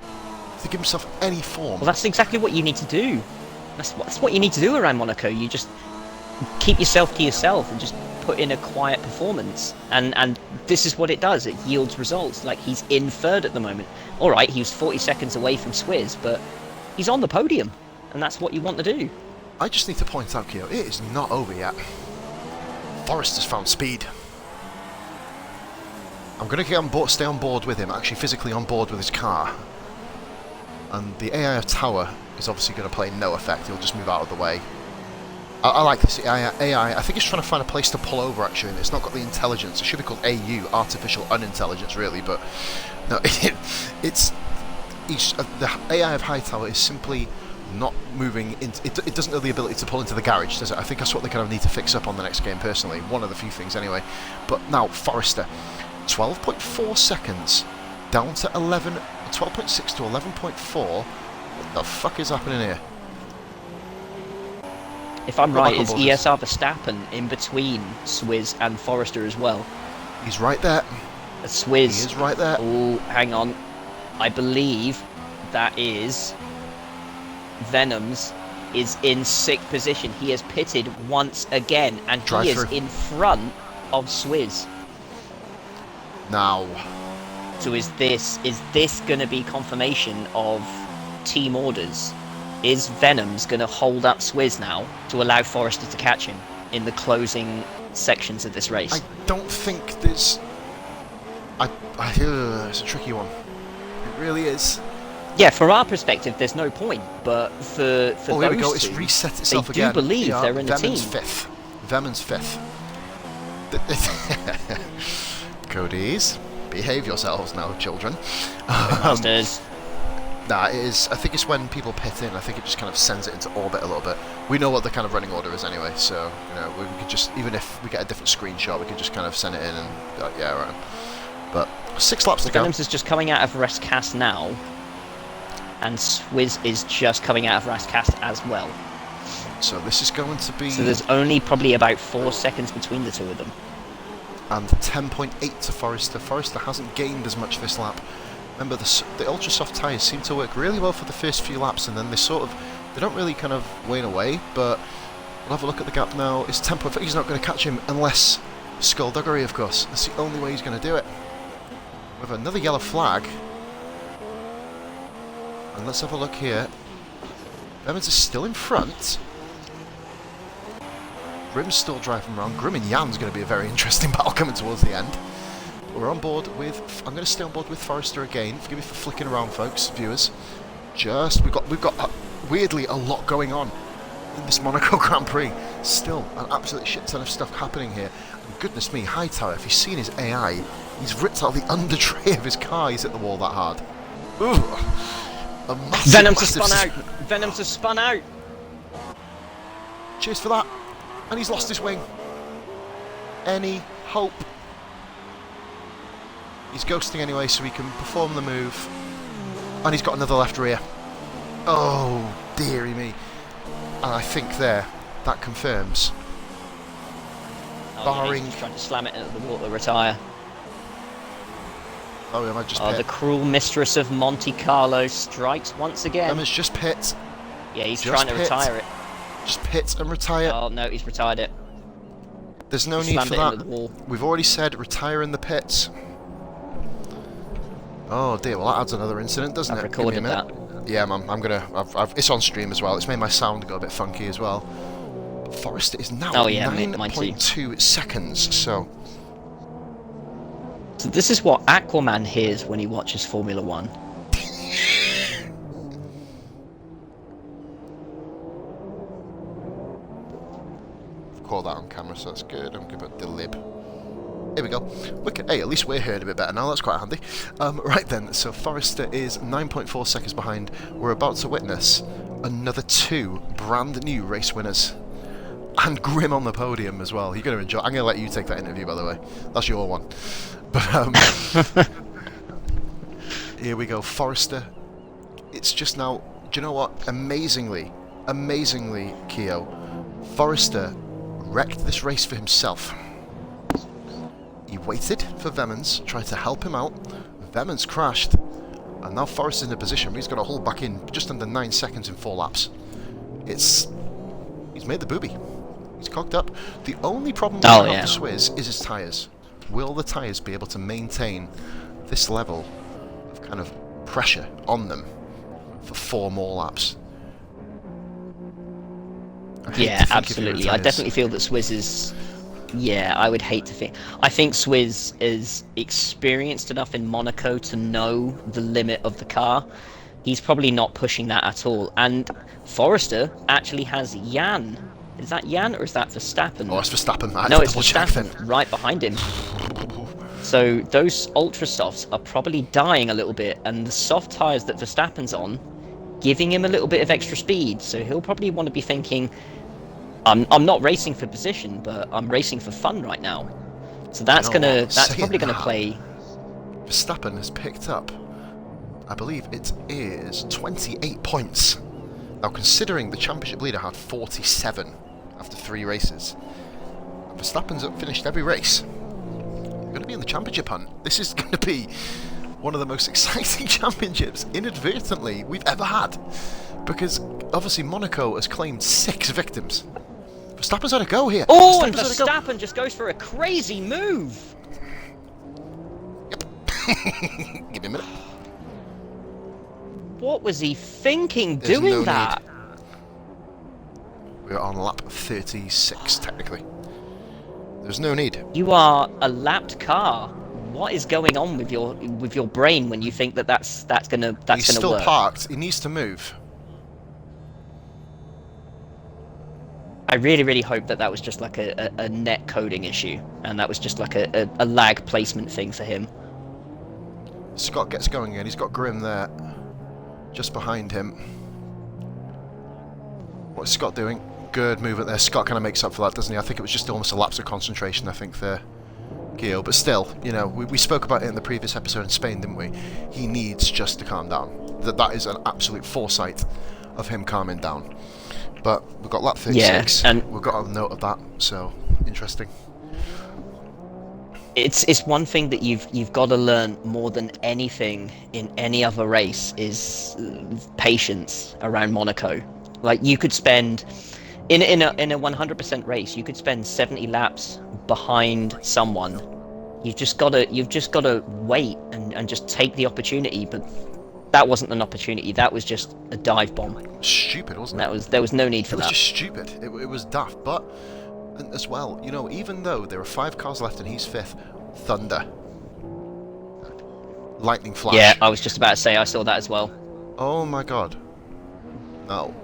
to give himself any form. Well, that's exactly what you need to do. That's what you need to do around Monaco. You just keep yourself to yourself and just put in a quiet performance. And this is what it does. It yields results. Like, he's in third at the moment. All right, he was 40 seconds away from Swizz, but he's on the podium. And that's what you want to do. I just need to point out, Keo, it is not over yet. Forrester's found speed. I'm going to stay on board with him, actually physically on board with his car. And the AI tower is obviously going to play no effect. He'll just move out of the way. I like this AI. I think he's trying to find a place to pull over, actually, and it's not got the intelligence. It should be called AU, Artificial Unintelligence, really, but no, the AI of Hightower is simply not moving. It doesn't have the ability to pull into the garage, does it? I think that's what they kind of need to fix up on the next game, personally. One of the few things, anyway. But now, Forrester, 12.4 seconds, down to 12.6 to 11.4. What the fuck is happening here? If I'm right, is Monaco ESR Verstappen in between Swizz and Forrester as well? He's right there. Swizz. He is right there. Oh, hang on. I believe that is Venom's is in 6th position. He has pitted once again, and Drive he is through. in front of Swizz. Now, So is this going to be confirmation of team orders? Is Venom's going to hold up Swizz now to allow Forrester to catch him in the closing sections of this race? I don't think there's... it's a tricky one. It really is. Yeah, from our perspective, there's no point, but for oh, those here we go. two, It's reset itself they again. do believe they're in a team. Vemon's fifth. Cody's, behave yourselves now, children. Masters. Nah, it is. I think it's when people pit in. I think it just kind of sends it into orbit a little bit. We know what the kind of running order is anyway, so you know we could just, even if we get a different screenshot, we could just kind of send it in and yeah, right. But 6 laps to go. Venoms is just coming out of rest cast now, and Swizz is just coming out of rest cast as well. So this is going to be. So there's only probably about 4 seconds between the two of them. And 10.8 to Forrester. Forrester hasn't gained as much this lap. Remember, the ultra soft tyres seem to work really well for the first few laps, and then they don't really kind of wane away. But we'll have a look at the gap now. It's 10.5. He's not going to catch him unless skullduggery, of course. That's the only way he's going to do it. With another yellow flag. And let's have a look here. Evans is still in front. Grim's still driving around. Grim and Jan's going to be a very interesting battle coming towards the end. We're on board with. I'm going to stay on board with Forrester again. Forgive me for flicking around, folks, viewers. We've got weirdly a lot going on in this Monaco Grand Prix. Still an absolute shit ton of stuff happening here. And goodness me, Hightower, if you've seen his AI, he's ripped out the under tray of his car. He's hit the wall that hard. Ooh, a massive, Venoms has spun out. Venoms has spun out. Cheers for that. And he's lost his wing. Any hope? He's ghosting anyway, so he can perform the move. And he's got another left rear. Oh, dearie me. And I think that confirms. Barring... Yeah, he's trying to slam it into the water, retire. Oh, am I just the cruel mistress of Monte Carlo strikes once again. Emma's just pit. Yeah, he's trying to retire it. Just pit and retire. Oh, no, he's retired it. There's no need for that. We've already said retire in the pits. Oh dear, well that adds another incident, doesn't it? I've recorded that. Yeah, man, I'm gonna... it's on stream as well. It's made my sound go a bit funky as well. But Forrester is now 9.2 seconds, so... So this is what Aquaman hears when he watches Formula 1. I've caught that on camera, so that's good. I'm gonna give it the lib. Here we go. Look at, hey, at least we're heard a bit better now. That's quite handy. Right then, so Forrester is 9.4 seconds behind. We're about to witness another 2 brand new race winners. And Grim on the podium as well. You're going to enjoy. I'm going to let you take that interview, by the way. That's your one. But here we go. Forrester. It's just now. Do you know what? Amazingly, Keo, Forrester wrecked this race for himself. He waited for Vemans, tried to help him out. Vemans crashed, and now Forrester's in a position where he's got to hold back in just under 9 seconds in 4 laps. He's made the booby. He's cocked up. The only problem with the Swizz is his tyres. Will the tyres be able to maintain this level of kind of pressure on them for 4 more laps? Yeah, absolutely. I definitely feel that Swizz is... Yeah, I would hate to think... I think Swizz is experienced enough in Monaco to know the limit of the car. He's probably not pushing that at all. And Forrester actually has Jan. Is that Jan or is that Verstappen? Oh, it's Verstappen. No, it's Verstappen right behind him. So those ultra softs are probably dying a little bit, and the soft tyres that Verstappen's on, giving him a little bit of extra speed. So he'll probably want to be thinking, I'm not racing for position, but I'm racing for fun right now. So that's probably gonna play. Verstappen has picked up, I believe it is 28 points. Now, considering the championship leader had 47 after 3 races, Verstappen's finished every race. We're going to be in the championship hunt. This is going to be one of the most exciting championships, inadvertently, we've ever had. Because, obviously, Monaco has claimed 6 victims. Verstappen's had a go here. Oh, and Verstappen just goes for a crazy move. Yep. Give me a minute. What was he thinking There's doing no that? need. We're on lap 36, technically. There's no need. You are a lapped car. What is going on with your brain when you think that that's gonna He's still work? parked. He needs to move. I really, really hope that was just like a net coding issue, and that was just like a lag placement thing for him. Scott gets going again. He's got Grim there, just behind him. What's Scott doing? Good movement there. Scott kind of makes up for that, doesn't he? I think it was just almost a lapse of concentration, I think, there, Gio. But still, you know, we spoke about it in the previous episode in Spain, didn't we? He needs just to calm down. That is an absolute foresight of him calming down. But we've got lap 36, yeah, and we've got a note of that, so interesting. It's one thing that you've got to learn more than anything in any other race is patience around Monaco. Like, you could spend in a 100% race, you could spend 70 laps behind someone. You've just got to wait and just take the opportunity. But that wasn't an opportunity. That was just a dive bomb. Stupid, wasn't it? There was no need for that. It was just stupid. It was daft. But as well, you know, even though there are 5 cars left and he's 5th, thunder, lightning flash. Yeah, I was just about to say I saw that as well. Oh my god. No.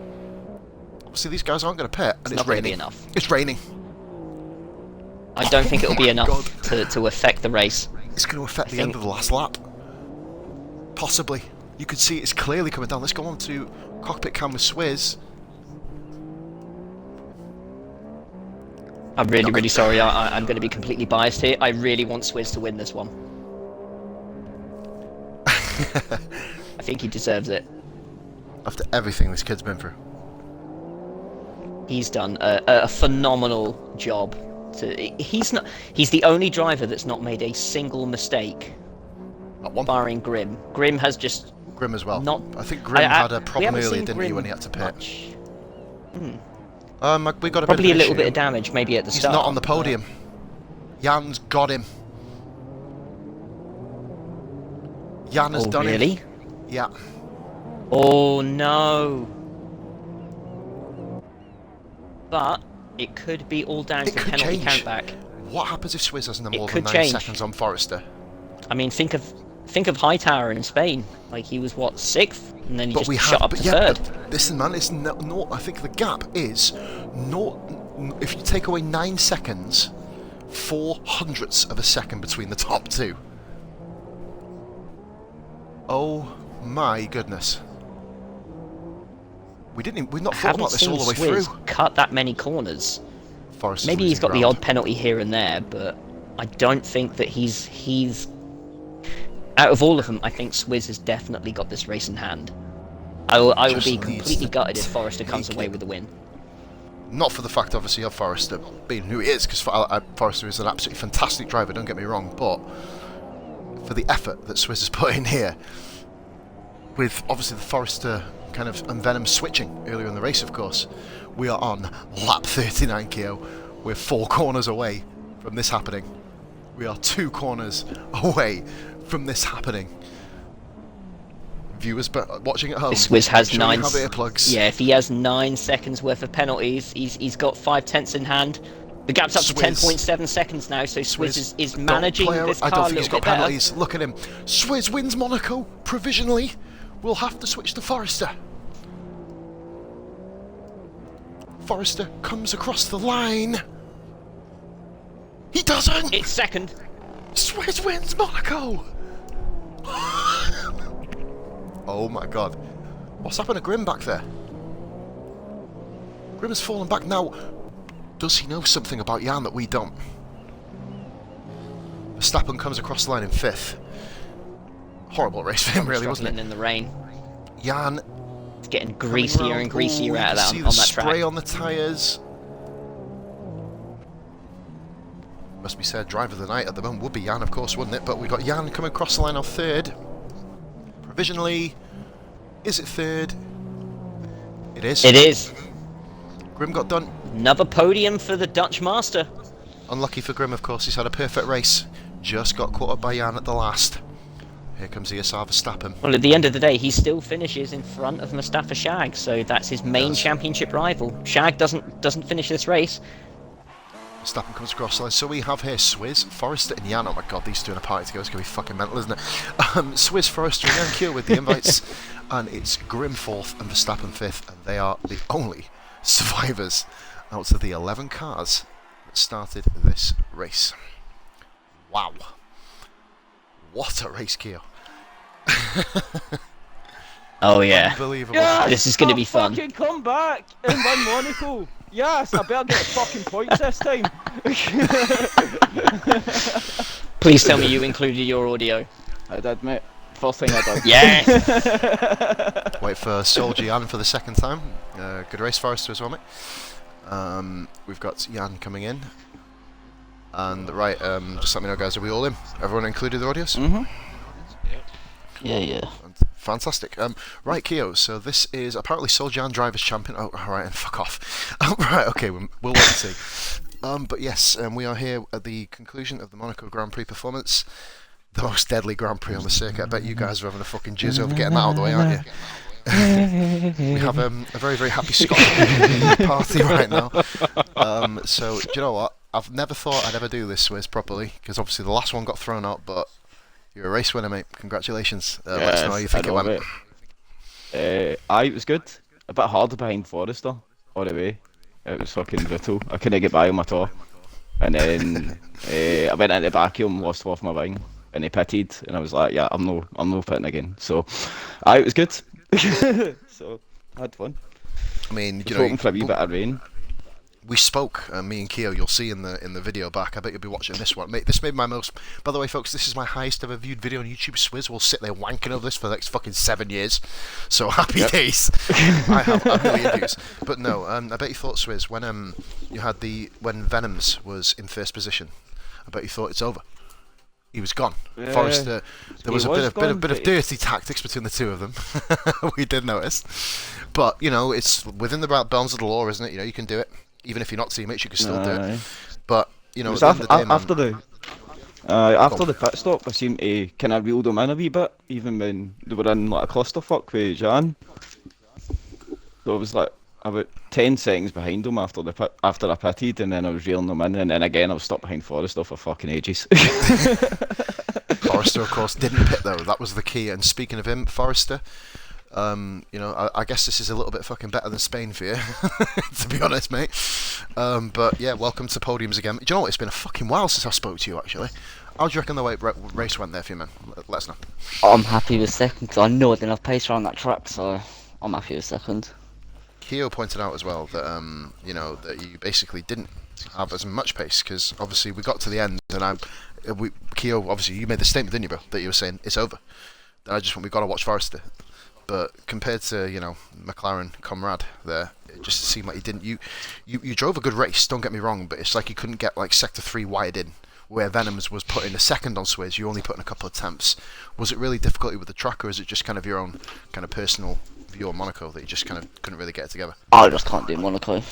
See, these guys aren't going to pit, and it's not going to raining. be enough. It's raining. I don't think it'll be enough God. to affect the race. It's going to affect the end of the last lap. Possibly. You can see it's clearly coming down. Let's go on to cockpit cam with Swizz. I'm really, really sorry. I'm going to be completely biased here. I really want Swizz to win this one. I think he deserves it. After everything this kid's been through. He's done a phenomenal job. He's the only driver that's not made a single mistake. Not one. Barring Grim. Grim has just... Grim as well. Not, I think Grim had a problem earlier, didn't Grim he, when he had to pit? Much. We got Probably a little issue. bit of damage, maybe at the start. He's not on the podium. Jan's got him. Jan has done really? it. Yeah. Oh no. But it could be all down to the penalty countback. What happens if Swizz hasn't done more than 9 change. seconds on Forrester? I mean, think of Hightower in Spain. Like, he was what, 6th, and then he just shot up to 3rd. Listen, man, it's no. I think the gap is not. If you take away 9 seconds, 0.04 of a second between the top 2. Oh my goodness. We've not thought about this all the way through. Cut that many corners. Forrester's Maybe he's got ground. the odd penalty here and there, but I don't think that he's out of all of them. I think Swizz has definitely got this race in hand. I will be completely gutted if Forrester comes away with the win. Not for the fact, obviously, of Forrester being who he is, because Forrester is an absolutely fantastic driver, don't get me wrong, but for the effort that Swizz has put in here, with obviously the Forrester kind of Venom switching earlier in the race, of course. We are on lap 39, Keo. We're 4 corners away from this happening. We are 2 corners away from this happening. Viewers watching at home, This Swizz has sure 9. have earplugs. Yeah, if he has 9 seconds worth of penalties, he's got 5/10 in hand. The gap's up to 10.7 seconds now, so Swizz is managing this car I don't a think he's little got bit better. penalties. Look at him. Swizz wins Monaco provisionally. We'll have to switch to Forrester. Forrester comes across the line. He doesn't. It's 2nd. Swizz wins Monaco. Oh my god. What's happened to Grim back there? Grim has fallen back now. Does he know something about Jan that we don't? Verstappen comes across the line in 5th. Horrible race for him, really, wasn't it? In the rain. Jan It's getting greasier and greasier out of that, see on the that track. spray on the tyres. Must be said, driver of the night at the moment would be Jan, of course, wouldn't it? But we got Jan coming across the line on 3rd. Provisionally, is it 3rd? It is. It is. Grim got done. Another podium for the Dutch master. Unlucky for Grim, of course. He's had a perfect race. Just got caught up by Jan at the last. Here comes ESR Verstappen. Well, at the end of the day, he still finishes in front of Mustafa Shag, so that's his main championship rival. Shag doesn't finish this race. Verstappen comes across the line. So we have here Swizz, Forrester, and Jan. Oh my god, these two in a party together is going to be fucking mental, isn't it? Swizz, Forrester, and Jan Kiel with the invites. And it's Grim 4th and Verstappen 5th, and they are the only survivors out of the 11 cars that started this race. Wow. What a race, Kiel. Oh yeah. Unbelievable. Yes, This is gonna be fun. Fucking come back and win Monaco. Yes, I better get fucking points this time. Please tell me you included your audio. I did, mate. First thing I did. Yes. Wait for Soldier Jan for the second time. Good race, Forrester, as well, mate. We've got Jan coming in. And right, just let me know, guys, are we all in? Everyone included their audios? Mhm. Yeah. Fantastic. Right, Keo, so this is apparently Soldier Jan Drivers Champion. Oh, alright, and fuck off. Right, okay, we'll wait and see. But yes, we are here at the conclusion of the Monaco Grand Prix performance. The most deadly Grand Prix on the circuit. I bet you guys are having a fucking jizz over getting that out of the way, aren't you? We have a very, very happy Scotland party right now. So, do you know what? I've never thought I'd ever do this Swizz properly, because obviously the last one got thrown out, but you're a race winner, mate. Congratulations. Let us know how you think it went. It was good. A bit harder behind Forrester all the way. It was fucking brutal. I couldn't get by him at all. And then I went into the back of him, lost off my wing, and he pitted, and I was like, yeah, I'm no pitting again. So, it was good. So, I had fun. I mean, you Hoping know, for a wee bit of rain. we spoke, me and Keo. You'll see in the video back. I bet you'll be watching this one. Mate, this made my most. By the way, folks, this is my highest ever viewed video on YouTube. Swizz will sit there wanking over this for the next fucking 7 years. So happy days. I have a million views. But no, I bet you thought, Swizz, when you had when Venoms was in first position, I bet you thought it's over. He was gone. Yeah, Forrester, there was a was bit of gone, but dirty tactics between the two of them. We did notice, but you know, it's within the bounds of the law, isn't it? You know, you can do it. Even if you're not teammates, you can still do it. But you know, It was at the end of the day, after the pit stop, I seemed to kind of reeled them in a wee bit, even when they were in like a clusterfuck with Jan. So it was like about 10 seconds behind them after I pitted, and then I was reeling them in, and then again I was stuck behind Forrester for fucking ages. Forrester, of course, didn't pit though. That was the key. And speaking of him, Forrester, you know, I guess this is a little bit fucking better than Spain for you, to be honest, mate. But yeah, welcome to podiums again. Do you know what? It's been a fucking while since I spoke to you, actually. How do you reckon the race went there for you, man? Let us know. I'm happy with second because I know I didn't have pace around that track, so I'm happy with second. Keo pointed out as well that you know, that you basically didn't have as much pace because obviously we got to the end and Keo, obviously you made the statement, didn't you, bro, that you were saying it's over. And I just went, we've got to watch Forrester. But compared to, you know, McLaren comrade there, it just seemed like you drove a good race. Don't get me wrong, but it's like you couldn't get like sector 3 wired in, where Venoms was putting a second on Swizz. You only put in a couple of attempts. Was it really difficulty with the track, or is it just kind of your own kind of personal view on Monaco that you just kind of couldn't really get it together? I just can't do Monaco.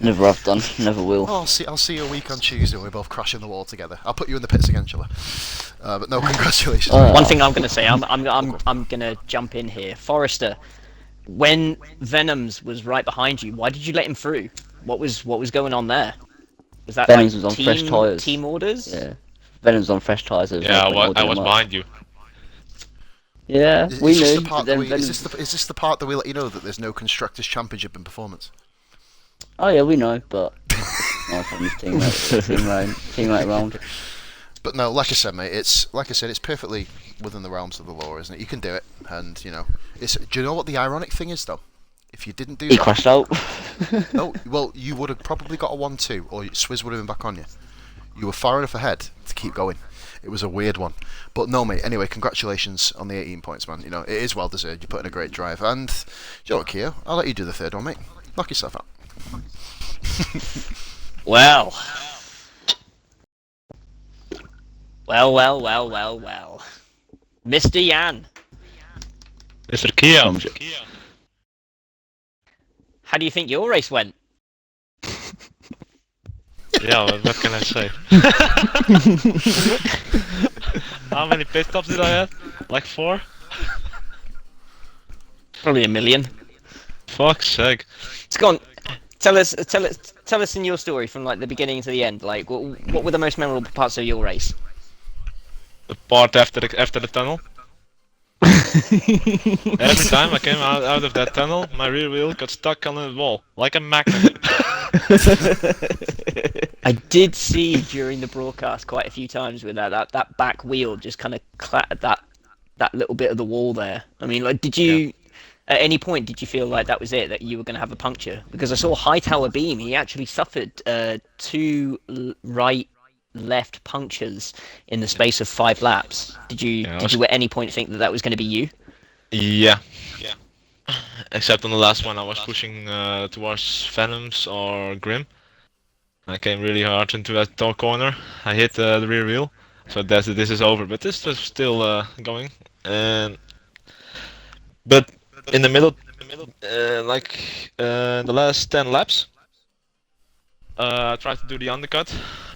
Never have done, never will. Oh, I'll see you a week on Tuesday. We're both crashing the wall together. I'll put you in the pits again, shall I? But no, congratulations. One thing I'm going to say, I'm going to jump in here. Forrester, when Venoms was right behind you, why did you let him through? What was going on there? Was that Venoms was like on fresh tyres. team orders? Yeah. Venoms on fresh tyres. Yeah, I was behind you. Yeah, Is we this knew. the part but that then is this the part that we let you know that there's no constructors championship in performance? Oh yeah, we know, but nice having his teammate round. But no, like I said, mate, it's perfectly within the realms of the law, isn't it? You can do it, and you know, do you know what the ironic thing is, though? If you didn't do He that, crashed out. no, well, you would have probably got a 1-2, or Swizz would have been back on you. You were far enough ahead to keep going. It was a weird one, but no, mate. Anyway, congratulations on the 18 points, man. You know, it is well deserved. You put in a great drive, and do you know what, Keo? I'll let you do the third one, mate. Knock yourself out. Well. Well. Mr. Jan, Mr. Kia. how do you think your race went? Yeah, what can I say? How many pit stops did I have? Like 4? Probably a million. Fuck's sake. It's gone. Tell us in your story from like the beginning to the end. Like, what were the most memorable parts of your race? The part after the tunnel. Every time I came out of that tunnel, my rear wheel got stuck on the wall like a magnet. I did see during the broadcast quite a few times with that back wheel just kind of clattered that little bit of the wall there. I mean, like, did you at any point did you feel like that was it, that you were going to have a puncture? Because I saw Hightower Beam, he actually suffered two right left punctures in the space of 5 laps. Did you at any point think that was going to be you? Yeah. Except on the last one, I was pushing towards Venoms or Grim. I came really hard into that top corner. I hit the rear wheel, so this is over. But this was still going. But in the middle, the last 10 laps, I tried to do the undercut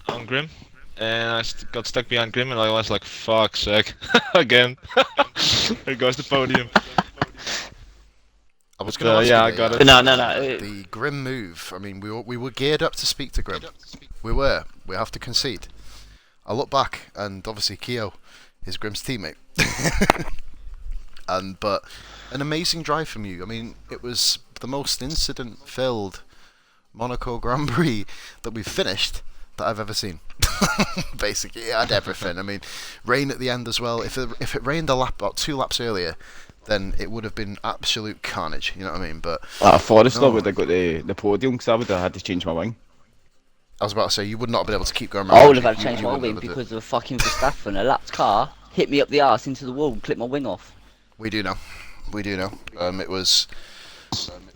on Grim, and I got stuck behind Grim, and I was like, "Fuck's sake, again!" There goes the podium. I was going to ask yeah, you, I got it. No. The Grim move. I mean, we were geared up to speak to Grim. We were. We have to concede. I look back, and obviously Keo is Grim's teammate. But an amazing drive from you. I mean, it was the most incident-filled Monaco Grand Prix that we've finished that I've ever seen. Basically, it had everything. I mean, rain at the end as well. If it rained about 2 laps earlier, then it would have been absolute carnage. You know what I mean? But Forrester would have got the podium because I would have had to change my wing. I was about to say you would not have been able to keep going around. I would have had to change my wing because of fucking Verstappen. A lapped car hit me up the arse into the wall and clipped my wing off. We do know. It was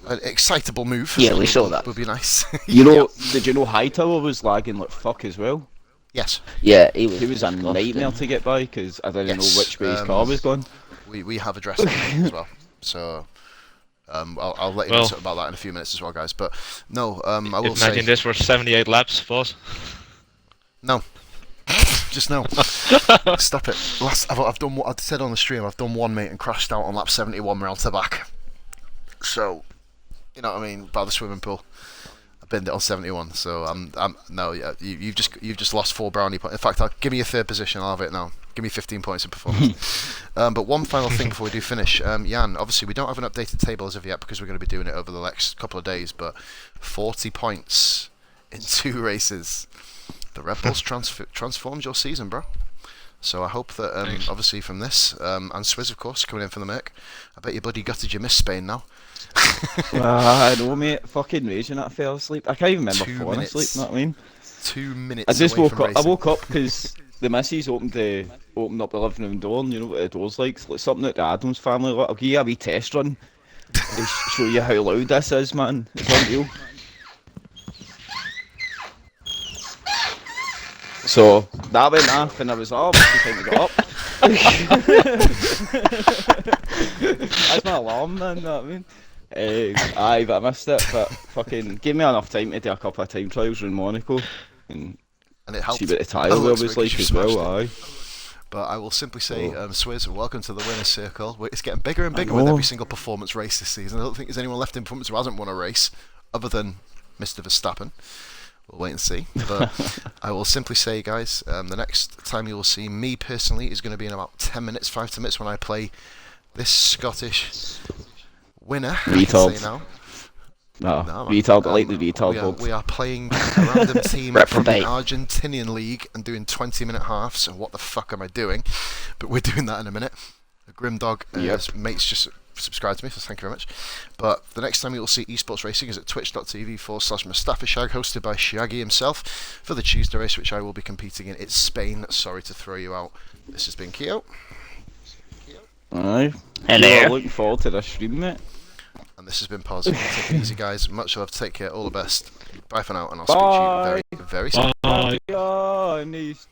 an excitable move. Yeah, we saw that. Would be nice. Did you know Hightower was lagging like fuck as well? Yes. Yeah, he was a nightmare to get by because I didn't know which way his car was going. We have addressed that as well. So I'll let you know about that in a few minutes as well, guys. But no, I will say. Imagine this for 78 laps, boss. No. Just no. Stop it. I've done what I said on the stream. I've done one, mate, and crashed out on lap 71 round to back. So, you know what I mean, by the swimming pool. I've been there on 71. So you've just lost 4 brownie points. In fact, give me a 3rd position. I'll have it now. Give me 15 points in performance. But one final thing before we do finish, Jan. Obviously, we don't have an updated table as of yet because we're going to be doing it over the next couple of days. But 40 points in 2 races. The Red Bulls transformed your season, bro. So I hope that, obviously from this, and Swizz, of course, coming in for the Merc, I bet you bloody gutted you miss Spain now. I know, mate. Fucking raging I fell asleep. I can't even remember 2 falling minutes. asleep, you know what I mean? 2 minutes I just away woke from up. racing. I woke up because the missus opened up the living room door, and you know what the door's like? It's like something that the Adams family like. I'll give you a wee test run to show you how loud this is, man. It's unreal. So that went off, and I was up. It's time to get up. That's my alarm, man. You know what I mean? Aye, but I missed it. But fucking gave me enough time to do a couple of time trials in Monaco and it helped. see what the tyre was like as well. Aye. But I will simply say, Swizz, welcome to the winner's circle. It's getting bigger and bigger with every single performance race this season. I don't think there's anyone left in performance who hasn't won a race, other than Mr. Verstappen. We'll wait and see. But I will simply say, guys, the next time you will see me personally is going to be in about 10 minutes, 5 minutes, when I play this Scottish winner. Retard. Now. No, man. retard. I like the retard. We are playing a random team from the Argentinian league and doing 20-minute halves. So what the fuck am I doing? But we're doing that in a minute. A Grim Dog, his mates just subscribe to me, so thank you very much. But the next time you'll see eSports Racing is at twitch.tv/MustafaShag, hosted by Shaggy himself, for the Tuesday race, which I will be competing in. It's Spain. Sorry to throw you out. This has been Keo. Aye. Hello. Looking forward to this stream, mate. And this has been Pause. Take it easy, guys. Much love. Take care. All the best. Bye for now, and I'll speak to you very, very soon. Bye. Yeah, nice.